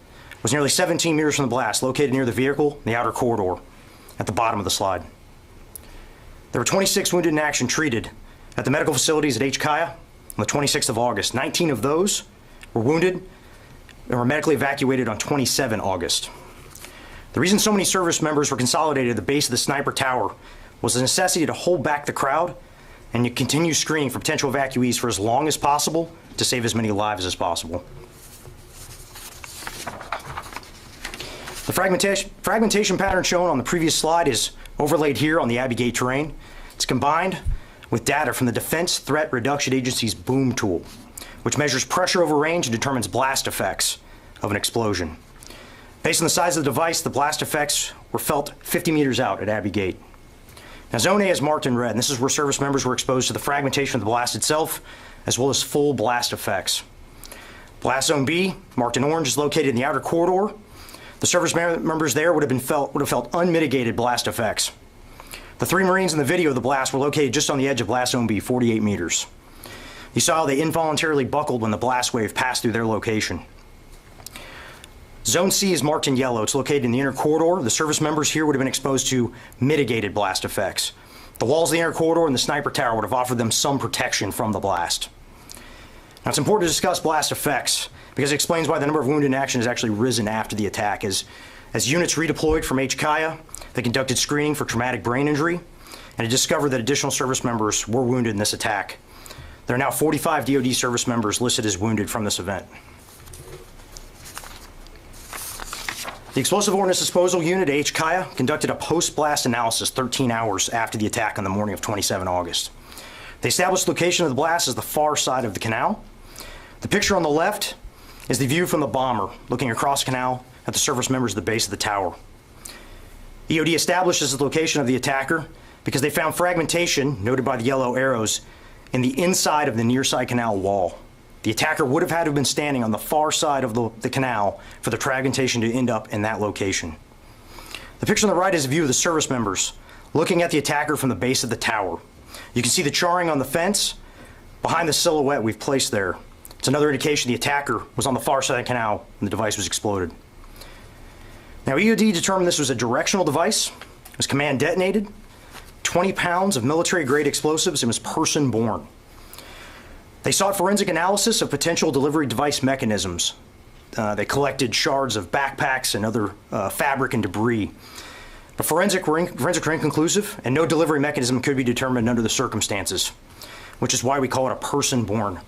was nearly 17 meters from the blast, located near the vehicle in the outer corridor at the bottom of the slide. There were 26 wounded in action treated at the medical facilities at Evacuee on the 26th of August. 19 of those were wounded and were medically evacuated on 27 August. The reason so many service members were consolidated at the base of the sniper tower was the necessity to hold back the crowd and to continue screening for potential evacuees for as long as possible to save as many lives as possible. The fragmentation pattern shown on the previous slide is overlaid here on the Abbey Gate terrain. It's combined with data from the Defense Threat Reduction Agency's BOOM tool, which measures pressure over range and determines blast effects of an explosion. Based on the size of the device, the blast effects were felt 50 meters out at Abbey Gate. Now, Zone A is marked in red, and this is where service members were exposed to the fragmentation of the blast itself, as well as full blast effects. Blast Zone B, marked in orange, is located in the outer corridor. The service members there would have felt unmitigated blast effects. The 3 Marines in the video of the blast were located just on the edge of blast zone B, 48 meters. You saw how they involuntarily buckled when the blast wave passed through their location. Zone C is marked in yellow. It's located in the inner corridor. The service members here would have been exposed to mitigated blast effects. The walls of the inner corridor and the sniper tower would have offered them some protection from the blast. Now, it's important to discuss blast effects because it explains why the number of wounded in action has actually risen after the attack. As units redeployed from Evacuee, they conducted screening for traumatic brain injury and discovered that additional service members were wounded in this attack. There are now 45 DoD service members listed as wounded from this event. The Explosive Ordnance Disposal Unit at Evacuee conducted a post-blast analysis 13 hours after the attack on the morning of 27 August. They established the location of the blast as the far side of the canal. The picture on the left is the view from the bomber looking across the canal at the service members at the base of the tower. EOD establishes the location of the attacker because they found fragmentation, noted by the yellow arrows, in the inside of the near side canal wall. The attacker would have had to have been standing on the far side of the canal for the fragmentation to end up in that location. The picture on the right is a view of the service members looking at the attacker from the base of the tower. You can see the charring on the fence behind the silhouette we've placed there. It's another indication the attacker was on the far side of the canal when the device was exploded. Now, EOD determined this was a directional device. It was command detonated, 20 pounds of military-grade explosives, and was person-borne. They sought forensic analysis of potential delivery device mechanisms. They collected shards of backpacks and other fabric and debris. But forensics were inconclusive, and no delivery mechanism could be determined under the circumstances, which is why we call it a person-borne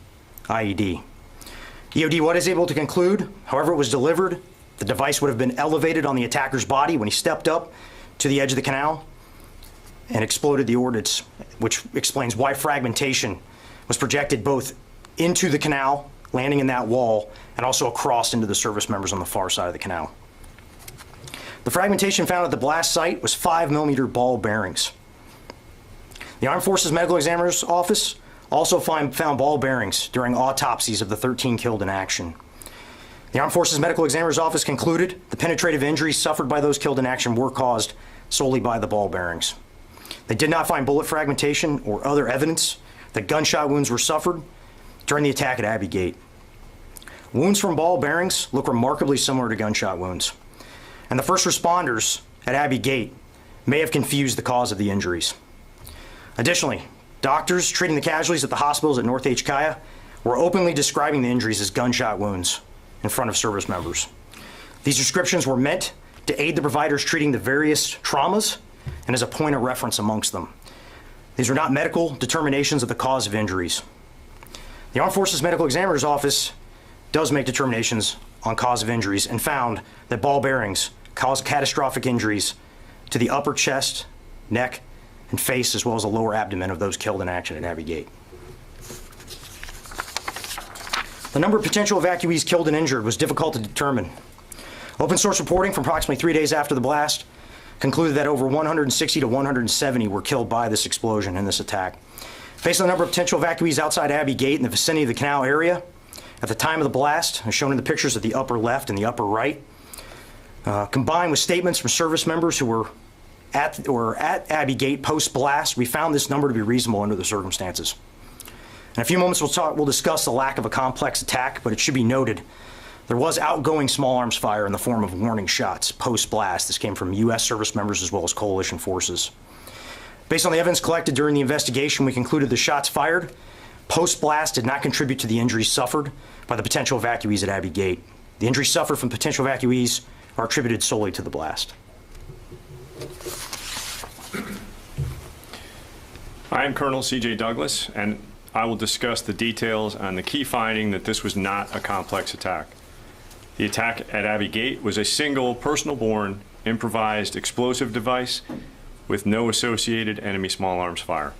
IED. EOD was able to conclude, however it was delivered, the device would have been elevated on the attacker's body when he stepped up to the edge of the canal and exploded the ordnance, which explains why fragmentation was projected both into the canal, landing in that wall, and also across into the service members on the far side of the canal. The fragmentation found at the blast site was 5mm ball bearings. The Armed Forces Medical Examiner's Office also found ball bearings during autopsies of the 13 killed in action. The Armed Forces Medical Examiner's Office concluded the penetrative injuries suffered by those killed in action were caused solely by the ball bearings. They did not find bullet fragmentation or other evidence that gunshot wounds were suffered during the attack at Abbey Gate. Wounds from ball bearings look remarkably similar to gunshot wounds, and the first responders at Abbey Gate may have confused the cause of the injuries. Additionally, doctors treating the casualties at the hospitals at North Evacuee were openly describing the injuries as gunshot wounds in front of service members. These descriptions were meant to aid the providers treating the various traumas and as a point of reference amongst them. These are not medical determinations of the cause of injuries. The Armed Forces Medical Examiner's Office does make determinations on cause of injuries and found that ball bearings caused catastrophic injuries to the upper chest, neck, and face, as well as the lower abdomen of those killed in action at Abbey Gate. The number of potential evacuees killed and injured was difficult to determine. Open source reporting from approximately 3 days after the blast concluded that over 160 to 170 were killed by this explosion in this attack. Based on the number of potential evacuees outside Abbey Gate in the vicinity of the canal area at the time of the blast, as shown in the pictures at the upper left and the upper right, combined with statements from service members who were at Abbey Gate post-blast, we found this number to be reasonable under the circumstances. In a few moments we'll discuss the lack of a complex attack, but it should be noted there was outgoing small arms fire in the form of warning shots post-blast. This came from U.S. service members as well as coalition forces. Based on the evidence collected during the investigation, we concluded the shots fired post-blast did not contribute to the injuries suffered by the potential evacuees at Abbey Gate. The injuries suffered from potential evacuees are attributed solely to the blast. I am Colonel C.J. Douglas, and I will discuss the details on the key finding that this was not a complex attack. The attack at Abbey Gate was a single personal-borne, improvised explosive device with no associated enemy small arms fire.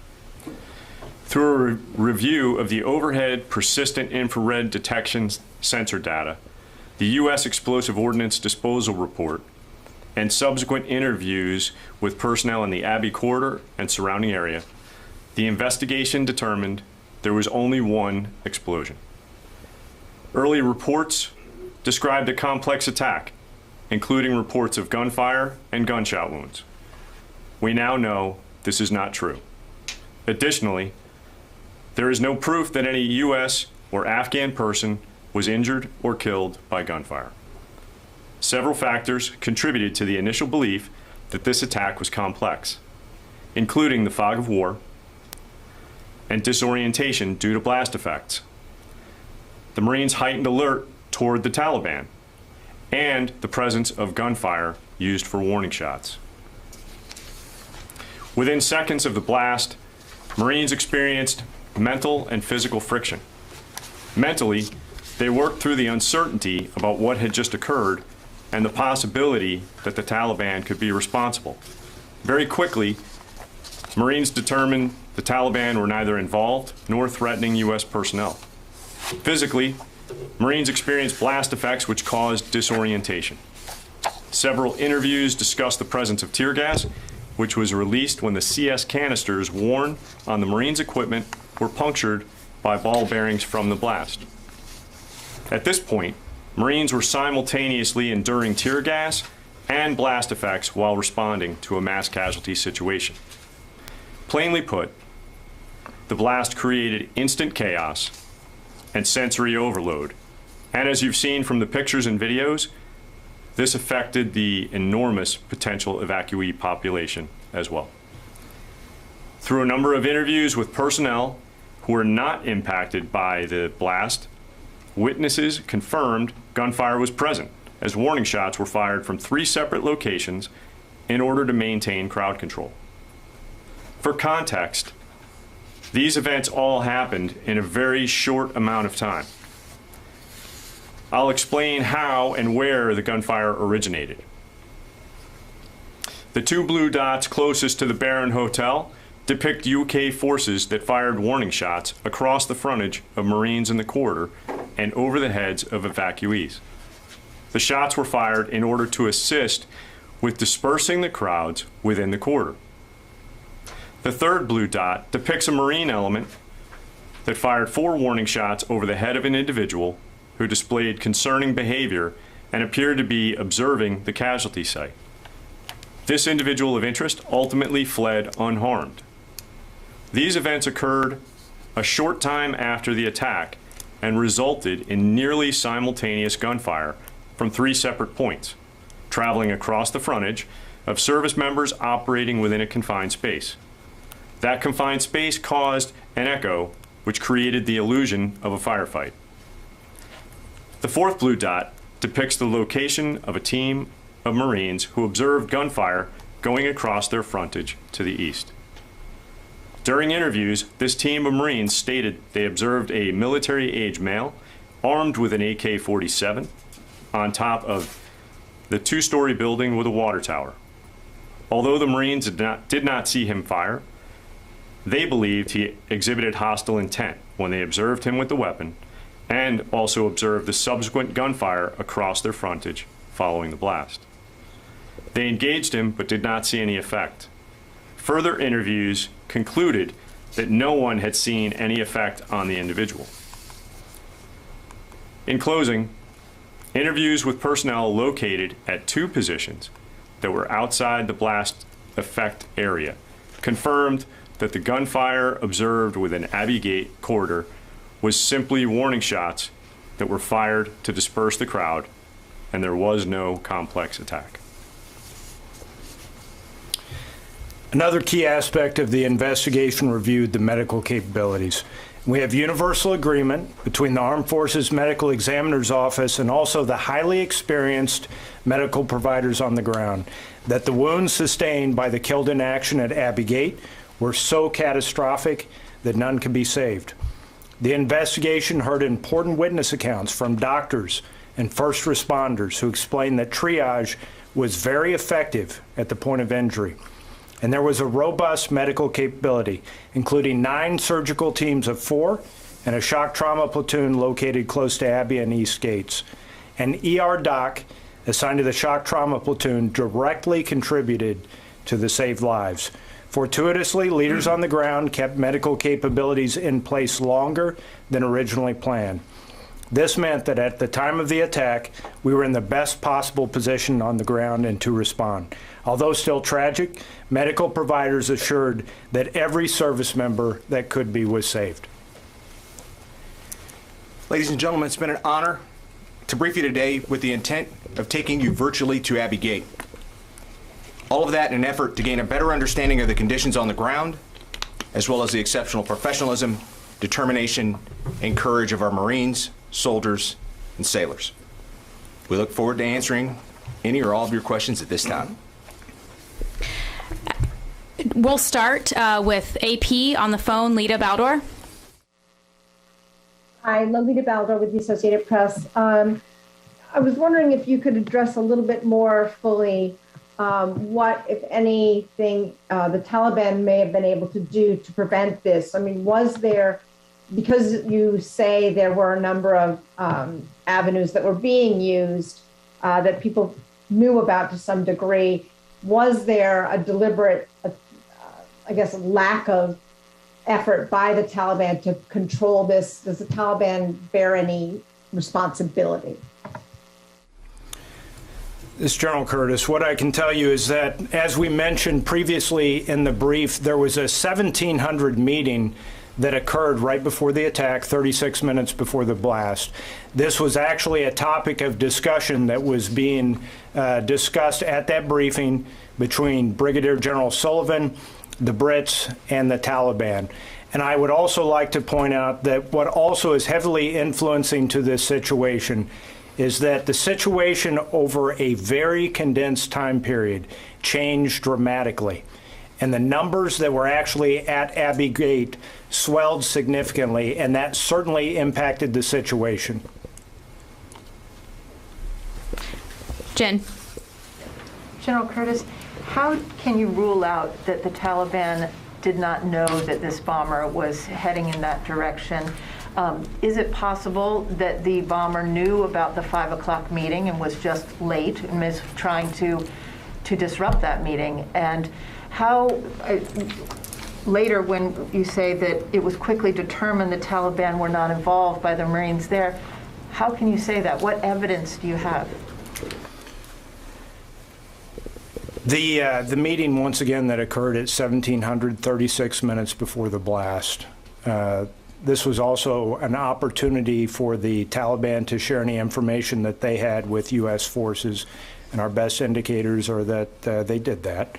Through a review of the overhead persistent infrared detection sensor data, the U.S. Explosive Ordnance Disposal Report, and subsequent interviews with personnel in the Abbey corridor and surrounding area, the investigation determined there was only one explosion. Early reports described a complex attack, including reports of gunfire and gunshot wounds. We now know this is not true. Additionally, there is no proof that any U.S. or Afghan person was injured or killed by gunfire. Several factors contributed to the initial belief that this attack was complex, including the fog of war and disorientation due to blast effects, the Marines' heightened alert toward the Taliban, and the presence of gunfire used for warning shots. Within seconds of the blast, Marines experienced mental and physical friction. Mentally, they worked through the uncertainty about what had just occurred and the possibility that the Taliban could be responsible. Very quickly, Marines determined the Taliban were neither involved nor threatening U.S. personnel. Physically, Marines experienced blast effects which caused disorientation. Several interviews discussed the presence of tear gas, which was released when the CS canisters worn on the Marines' equipment were punctured by ball bearings from the blast. At this point, Marines were simultaneously enduring tear gas and blast effects while responding to a mass casualty situation. Plainly put, the blast created instant chaos and sensory overload. And as you've seen from the pictures and videos, this affected the enormous potential evacuee population as well. Through a number of interviews with personnel who were not impacted by the blast, witnesses confirmed gunfire was present, as warning shots were fired from 3 separate locations in order to maintain crowd control. For context, these events all happened in a very short amount of time. I'll explain how and where the gunfire originated. The 2 blue dots closest to the Baron Hotel depict UK forces that fired warning shots across the frontage of Marines in the corridor and over the heads of evacuees. The shots were fired in order to assist with dispersing the crowds within the corridor. The 3rd blue dot depicts a Marine element that fired 4 warning shots over the head of an individual who displayed concerning behavior and appeared to be observing the casualty site. This individual of interest ultimately fled unharmed. These events occurred a short time after the attack and resulted in nearly simultaneous gunfire from 3 separate points, traveling across the frontage of service members operating within a confined space. That confined space caused an echo, which created the illusion of a firefight. The 4th blue dot depicts the location of a team of Marines who observed gunfire going across their frontage to the east. During interviews, this team of Marines stated they observed a military-age male armed with an AK-47 on top of the 2-story building with a water tower. Although the Marines did not see him fire, they believed he exhibited hostile intent when they observed him with the weapon and also observed the subsequent gunfire across their frontage following the blast. They engaged him but did not see any effect. Further interviews concluded that no one had seen any effect on the individual. In closing, interviews with personnel located at 2 positions that were outside the blast effect area confirmed that the gunfire observed within Abbey Gate corridor was simply warning shots that were fired to disperse the crowd, and there was no complex attack. Another key aspect of the investigation reviewed the medical capabilities. We have universal agreement between the Armed Forces Medical Examiner's Office and also the highly experienced medical providers on the ground that the wounds sustained by the killed in action at Abbey Gate were so catastrophic that none could be saved. The investigation heard important witness accounts from doctors and first responders who explained that triage was very effective at the point of injury. And there was a robust medical capability, including 9 surgical teams of 4 and a shock trauma platoon located close to Abbey and East Gates. An ER doc assigned to the shock trauma platoon directly contributed to the saved lives. Fortuitously, leaders on the ground kept medical capabilities in place longer than originally planned. This meant that at the time of the attack, we were in the best possible position on the ground and to respond. Although still tragic, medical providers assured that every service member that could be was saved. Ladies and gentlemen, it's been an honor to brief you today with the intent of taking you virtually to Abbey Gate. All of that in an effort to gain a better understanding of the conditions on the ground, as well as the exceptional professionalism, determination, and courage of our Marines, soldiers, and sailors. We look forward to answering any or all of your questions at this time. We'll start with AP on the phone, Lita Baldor. Hi, Lolita Baldor with the Associated Press. I was wondering if you could address a little bit more fully what, if anything, the Taliban may have been able to do to prevent this. I mean, was there, because you say there were a number of avenues that were being used that people knew about to some degree, was there a deliberate, I guess, lack of effort by the Taliban to control this? Does the Taliban bear any responsibility? This is General Curtis. What I can tell you is that, as we mentioned previously in the brief, there was a 1700 meeting that occurred right before the attack, 36 minutes before the blast. This was actually a topic of discussion that was being discussed at that briefing between Brigadier General Sullivan, the Brits, and the Taliban. And I would also like to point out that what also is heavily influencing to this situation is that the situation over a very condensed time period changed dramatically. And the numbers that were actually at Abbey Gate swelled significantly, and that certainly impacted the situation. Jen. General Curtis, how can you rule out that the Taliban did not know that this bomber was heading in that direction? Is it possible that the bomber knew about the 5 o'clock meeting and was just late and was trying to disrupt that meeting? And how, later when you say that it was quickly determined the Taliban were not involved by the Marines there, how can you say that? What evidence do you have? The meeting, once again, that occurred at 1700, 36 minutes before the blast. This was also an opportunity for the Taliban to share any information that they had with U.S. forces, and our best indicators are that they did that.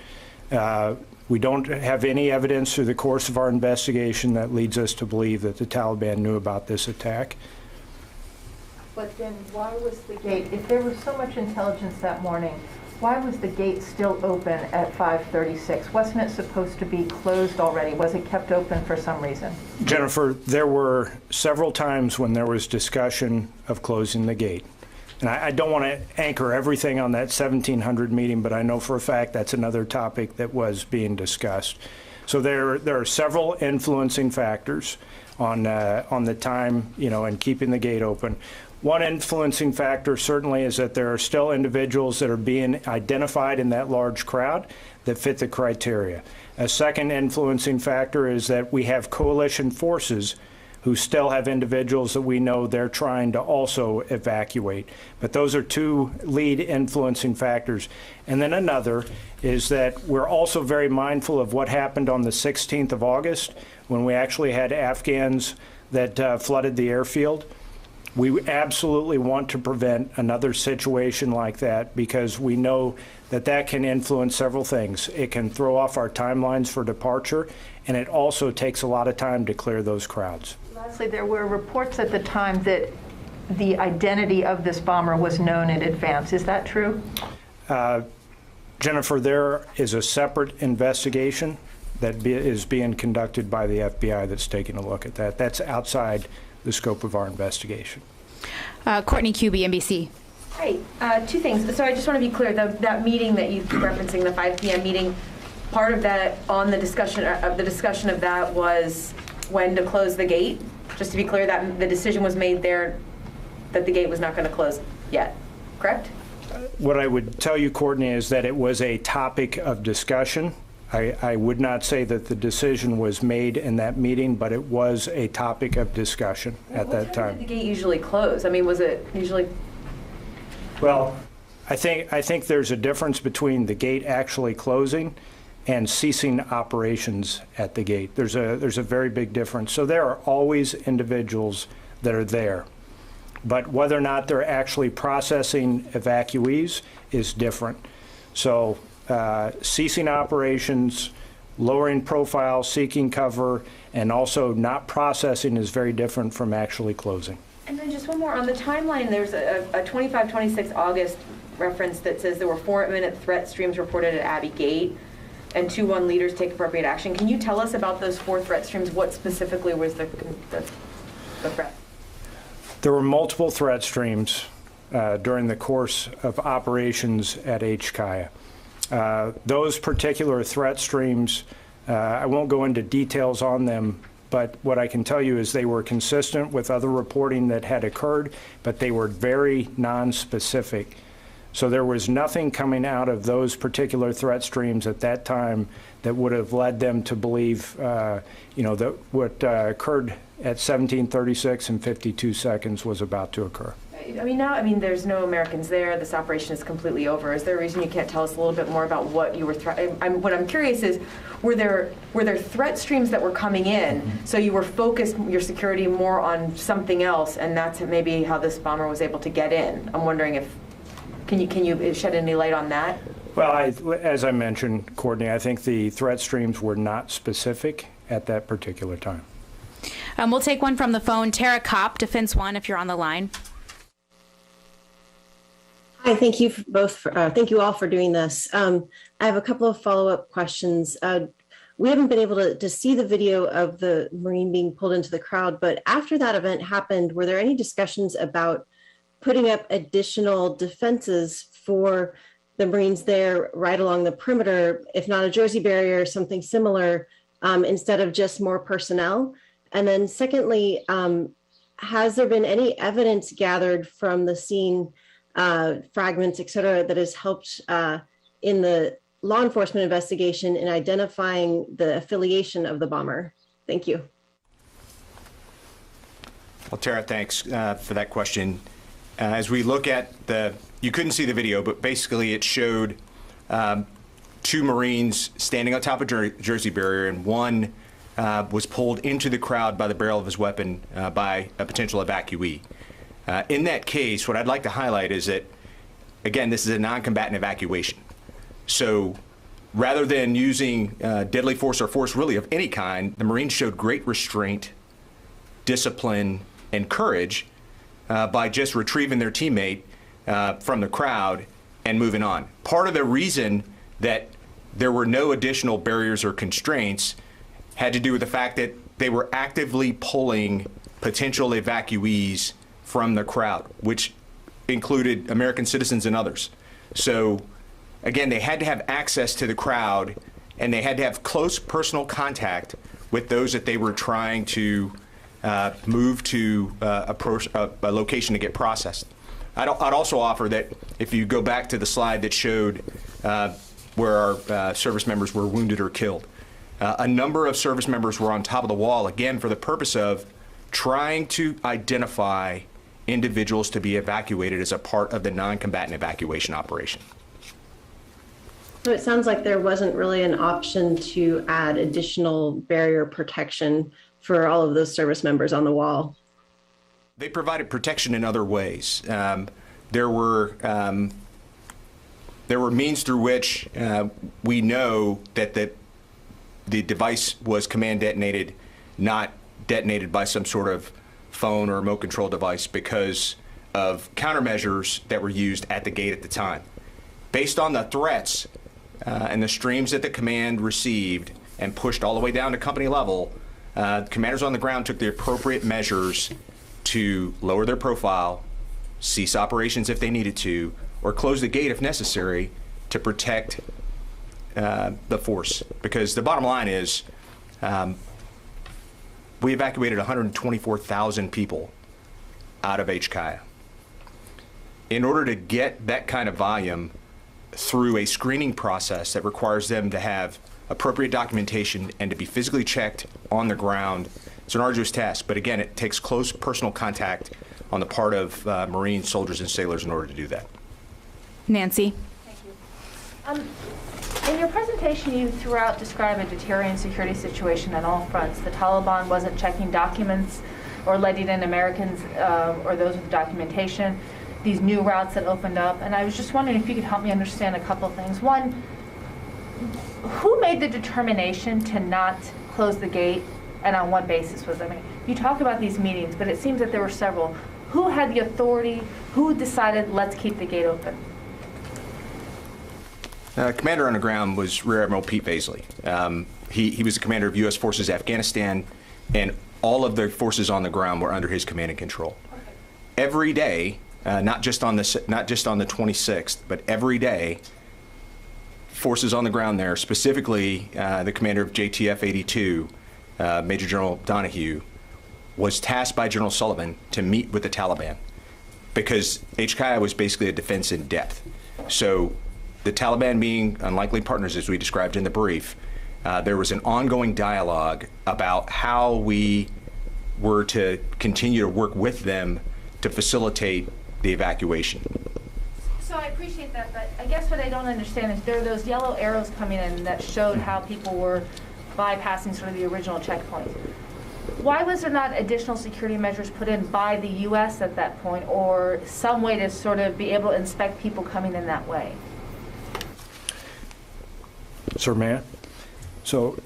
We don't have any evidence through the course of our investigation that leads us to believe that the Taliban knew about this attack. But then why was the gate, if there was so much intelligence that morning, why was the gate still open at 5:36? Wasn't it supposed to be closed already? Was it kept open for some reason? Jennifer, there were several times when there was discussion of closing the gate. And I don't want to anchor everything on that 1700 meeting, but I know for a fact that's another topic that was being discussed. So there are several influencing factors on the time, and keeping the gate open. One influencing factor certainly is that there are still individuals that are being identified in that large crowd that fit the criteria. A second influencing factor is that we have coalition forces who still have individuals that we know they're trying to also evacuate. But those are two lead influencing factors. And then another is that we're also very mindful of what happened on the 16th of August when we actually had Afghans that flooded the airfield. We absolutely want to prevent another situation like that because we know that that can influence several things. It can throw off our timelines for departure, and it also takes a lot of time to clear those crowds. Lastly, there were reports at the time that the identity of this bomber was known in advance. Is that true? Jennifer, there is a separate investigation that is being conducted by the FBI that's taking a look at that. That's outside the scope of our investigation. Courtney Kirby, NBC. Hi, two things. So I just want to be clear, that meeting that you keep referencing, the 5 p.m. meeting, part of that on the discussion of that was when to close the gate. Just to be clear, that the decision was made there that the gate was not going to close yet, correct? What I would tell you, Courtney, is that it was a topic of discussion. I would not say that the decision was made in that meeting, but it was a topic of discussion at that time. What time did the gate usually close? I mean, was it usually? Well, I think there's a difference between the gate actually closing and ceasing operations at the gate. There's a very big difference. So there are always individuals that are there, but whether or not they're actually processing evacuees is different. So ceasing operations, lowering profile, seeking cover, and also not processing is very different from actually closing. And then just one more. On the timeline, there's a 25-26 August reference that says there were 4-minute threat streams reported at Abbey Gate and 2-1 leaders take appropriate action. Can you tell us about those 4 threat streams? What specifically was the threat? There were multiple threat streams during the course of operations at HKIA. Those particular threat streams, I won't go into details on them, but what I can tell you is they were consistent with other reporting that had occurred, but they were very non-specific. So there was nothing coming out of those particular threat streams at that time that would have led them to believe, that what occurred at 17:36 and 52 seconds was about to occur. There's no Americans there. This operation is completely over. Is there a reason you can't tell us a little bit more about what you were? What I'm curious is, were there threat streams that were coming in? So you were focused your security more on something else, and that's maybe how this bomber was able to get in. I'm wondering if can you shed any light on that? Well, as I mentioned, Courtney, I think the threat streams were not specific at that particular time. We'll take one from the phone. Tara Kopp, Defense One, if you're on the line. Hi, thank you both. Thank you all for doing this. I have a couple of follow-up questions. We haven't been able to see the video of the Marine being pulled into the crowd, but after that event happened, were there any discussions about putting up additional defenses for the Marines there right along the perimeter, if not a Jersey barrier, something similar, instead of just more personnel? And then secondly, has there been any evidence gathered from the scene, fragments, et cetera, that has helped in the law enforcement investigation in identifying the affiliation of the bomber? Thank you. Well, Tara, thanks for that question. As we look at you couldn't see the video, but basically it showed 2 Marines standing on top of Jersey barrier, and one was pulled into the crowd by the barrel of his weapon by a potential evacuee. In that case, what I'd like to highlight is that, again, this is a non-combatant evacuation. So rather than using deadly force or force really of any kind, the Marines showed great restraint, discipline, and courage by just retrieving their teammate from the crowd and moving on. Part of the reason that there were no additional barriers or constraints had to do with the fact that they were actively pulling potential evacuees from the crowd, which included American citizens and others. So again, they had to have access to the crowd, and they had to have close personal contact with those that they were trying to move to a location to get processed. I'd also offer that if you go back to the slide that showed where our service members were wounded or killed, a number of service members were on top of the wall, again, for the purpose of trying to identify individuals to be evacuated as a part of the non-combatant evacuation operation. So it sounds like there wasn't really an option to add additional barrier protection for all of those service members on the wall. They provided protection in other ways. There were means through which we know that the device was command detonated, not detonated by some sort of phone or remote control device, because of countermeasures that were used at the gate at the time. Based on the threats and the streams that the command received and pushed all the way down to company level, commanders on the ground took the appropriate measures to lower their profile, cease operations if they needed to, or close the gate if necessary to protect the force. Because the bottom line is, we evacuated 124,000 people out of HKIA. In order to get that kind of volume through a screening process that requires them to have appropriate documentation, and to be physically checked on the ground. It's an arduous task, but again, it takes close personal contact on the part of Marines, soldiers, and sailors in order to do that. Nancy. Thank you. In your presentation, you throughout describe a deteriorating security situation on all fronts. The Taliban wasn't checking documents or letting in Americans or those with documentation, these new routes that opened up. And I was just wondering if you could help me understand a couple of things. One, who made the determination to not close the gate, and on what basis was it? I mean, you talk about these meetings, but it seems that there were several. Who had the authority? Who decided, let's keep the gate open? Commander on the ground was Rear Admiral Pete Paisley. He was the commander of U.S. Forces Afghanistan, and all of the forces on the ground were under his command and control. Every day, not just on the 26th, but every day, forces on the ground there, specifically the commander of JTF 82, Major General Donahue, was tasked by General Sullivan to meet with the Taliban because HKIA was basically a defense in depth. So the Taliban being unlikely partners, as we described in the brief, there was an ongoing dialogue about how we were to continue to work with them to facilitate the evacuation. So I appreciate that, but I guess what I don't understand is there are those yellow arrows coming in that showed how people were bypassing sort of the original checkpoints. Why was there not additional security measures put in by the U.S. at that point, or some way to sort of be able to inspect people coming in that way? Sir, may I? So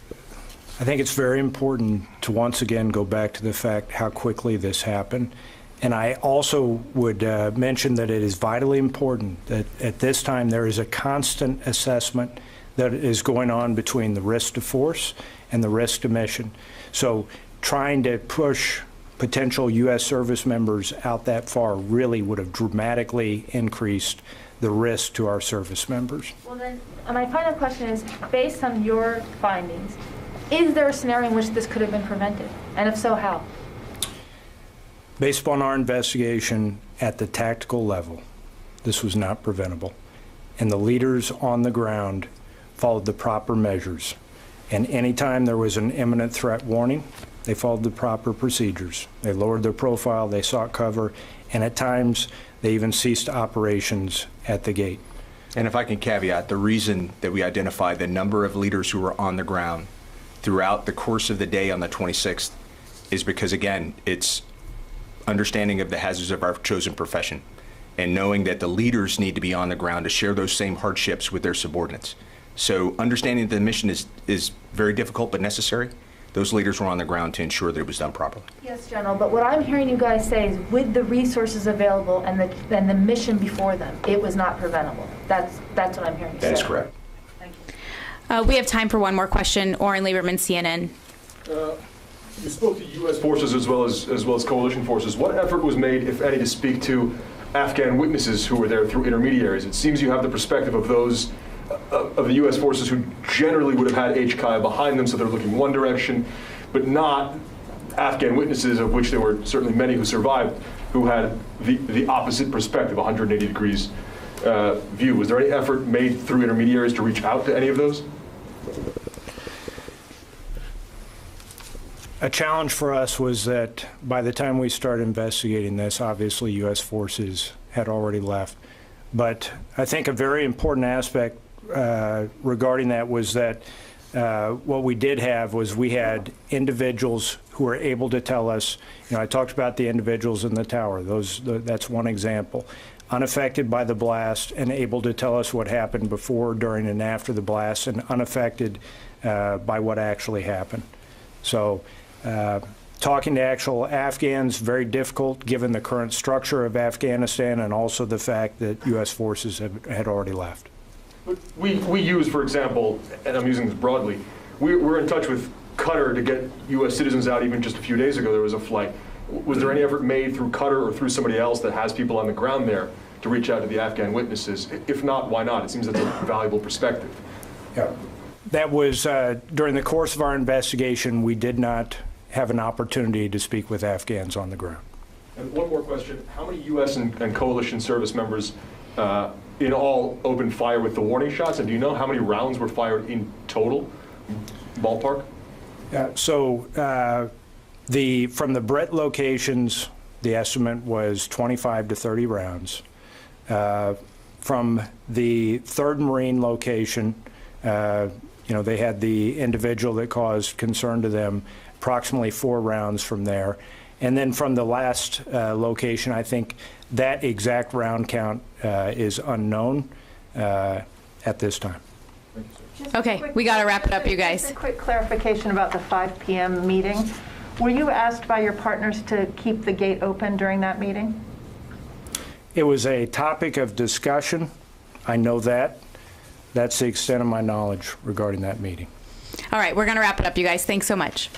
I think it's very important to once again go back to the fact how quickly this happened. And I also would mention that it is vitally important that at this time there is a constant assessment that is going on between the risk to force and the risk to mission. So trying to push potential U.S. service members out that far really would have dramatically increased the risk to our service members. Well then, my final question is, based on your findings, is there a scenario in which this could have been prevented? And if so, how? Based upon our investigation at the tactical level, this was not preventable. And the leaders on the ground followed the proper measures. And anytime there was an imminent threat warning, they followed the proper procedures. They lowered their profile, they sought cover, and at times they even ceased operations at the gate. And if I can caveat, the reason that we identified the number of leaders who were on the ground throughout the course of the day on the 26th is because, again, it's understanding of the hazards of our chosen profession and knowing that the leaders need to be on the ground to share those same hardships with their subordinates. So understanding that the mission is very difficult but necessary, those leaders were on the ground to ensure that it was done properly. Yes, General, but what I'm hearing you guys say is with the resources available and the mission before them, it was not preventable. That's what I'm hearing you say. That is correct. Thank you. We have time for one more question. Oren Lieberman, CNN. You spoke to U.S. forces as well as coalition forces. What effort was made, if any, to speak to Afghan witnesses who were there through intermediaries? It seems you have the perspective of those of the U.S. forces who generally would have had HKIA behind them, so they're looking one direction, but not Afghan witnesses, of which there were certainly many who survived, who had the opposite perspective, 180 degrees view. Was there any effort made through intermediaries to reach out to any of those? A challenge for us was that by the time we started investigating this, obviously U.S. forces had already left. But I think a very important aspect regarding that was that what we did have was we had individuals who were able to tell us, I talked about the individuals in the tower, that's one example, unaffected by the blast and able to tell us what happened before, during, and after the blast, and unaffected by what actually happened. So talking to actual Afghans, very difficult given the current structure of Afghanistan and also the fact that U.S. forces had already left. We use, for example, and I'm using this broadly, we're in touch with Qatar to get U.S. citizens out. Even just a few days ago, there was a flight. Was there any effort made through Qatar or through somebody else that has people on the ground there to reach out to the Afghan witnesses? If not, why not? It seems that's a valuable perspective. Yeah. That was during the course of our investigation, we did not have an opportunity to speak with Afghans on the ground. And one more question. How many U.S. and coalition service members in all opened fire with the warning shots? And do you know how many rounds were fired in total Ballpark? From the Brett locations, the estimate was 25 to 30 rounds. From the 3rd Marine location, they had the individual that caused concern to them, approximately 4 rounds from there. And then from the last location, I think that exact round count is unknown at this time. Okay, we got to wrap it up, you guys. Just a quick clarification about the 5 p.m. meeting. Were you asked by your partners to keep the gate open during that meeting? It was a topic of discussion. I know that. That's the extent of my knowledge regarding that meeting. All right, we're going to wrap it up, you guys. Thanks so much.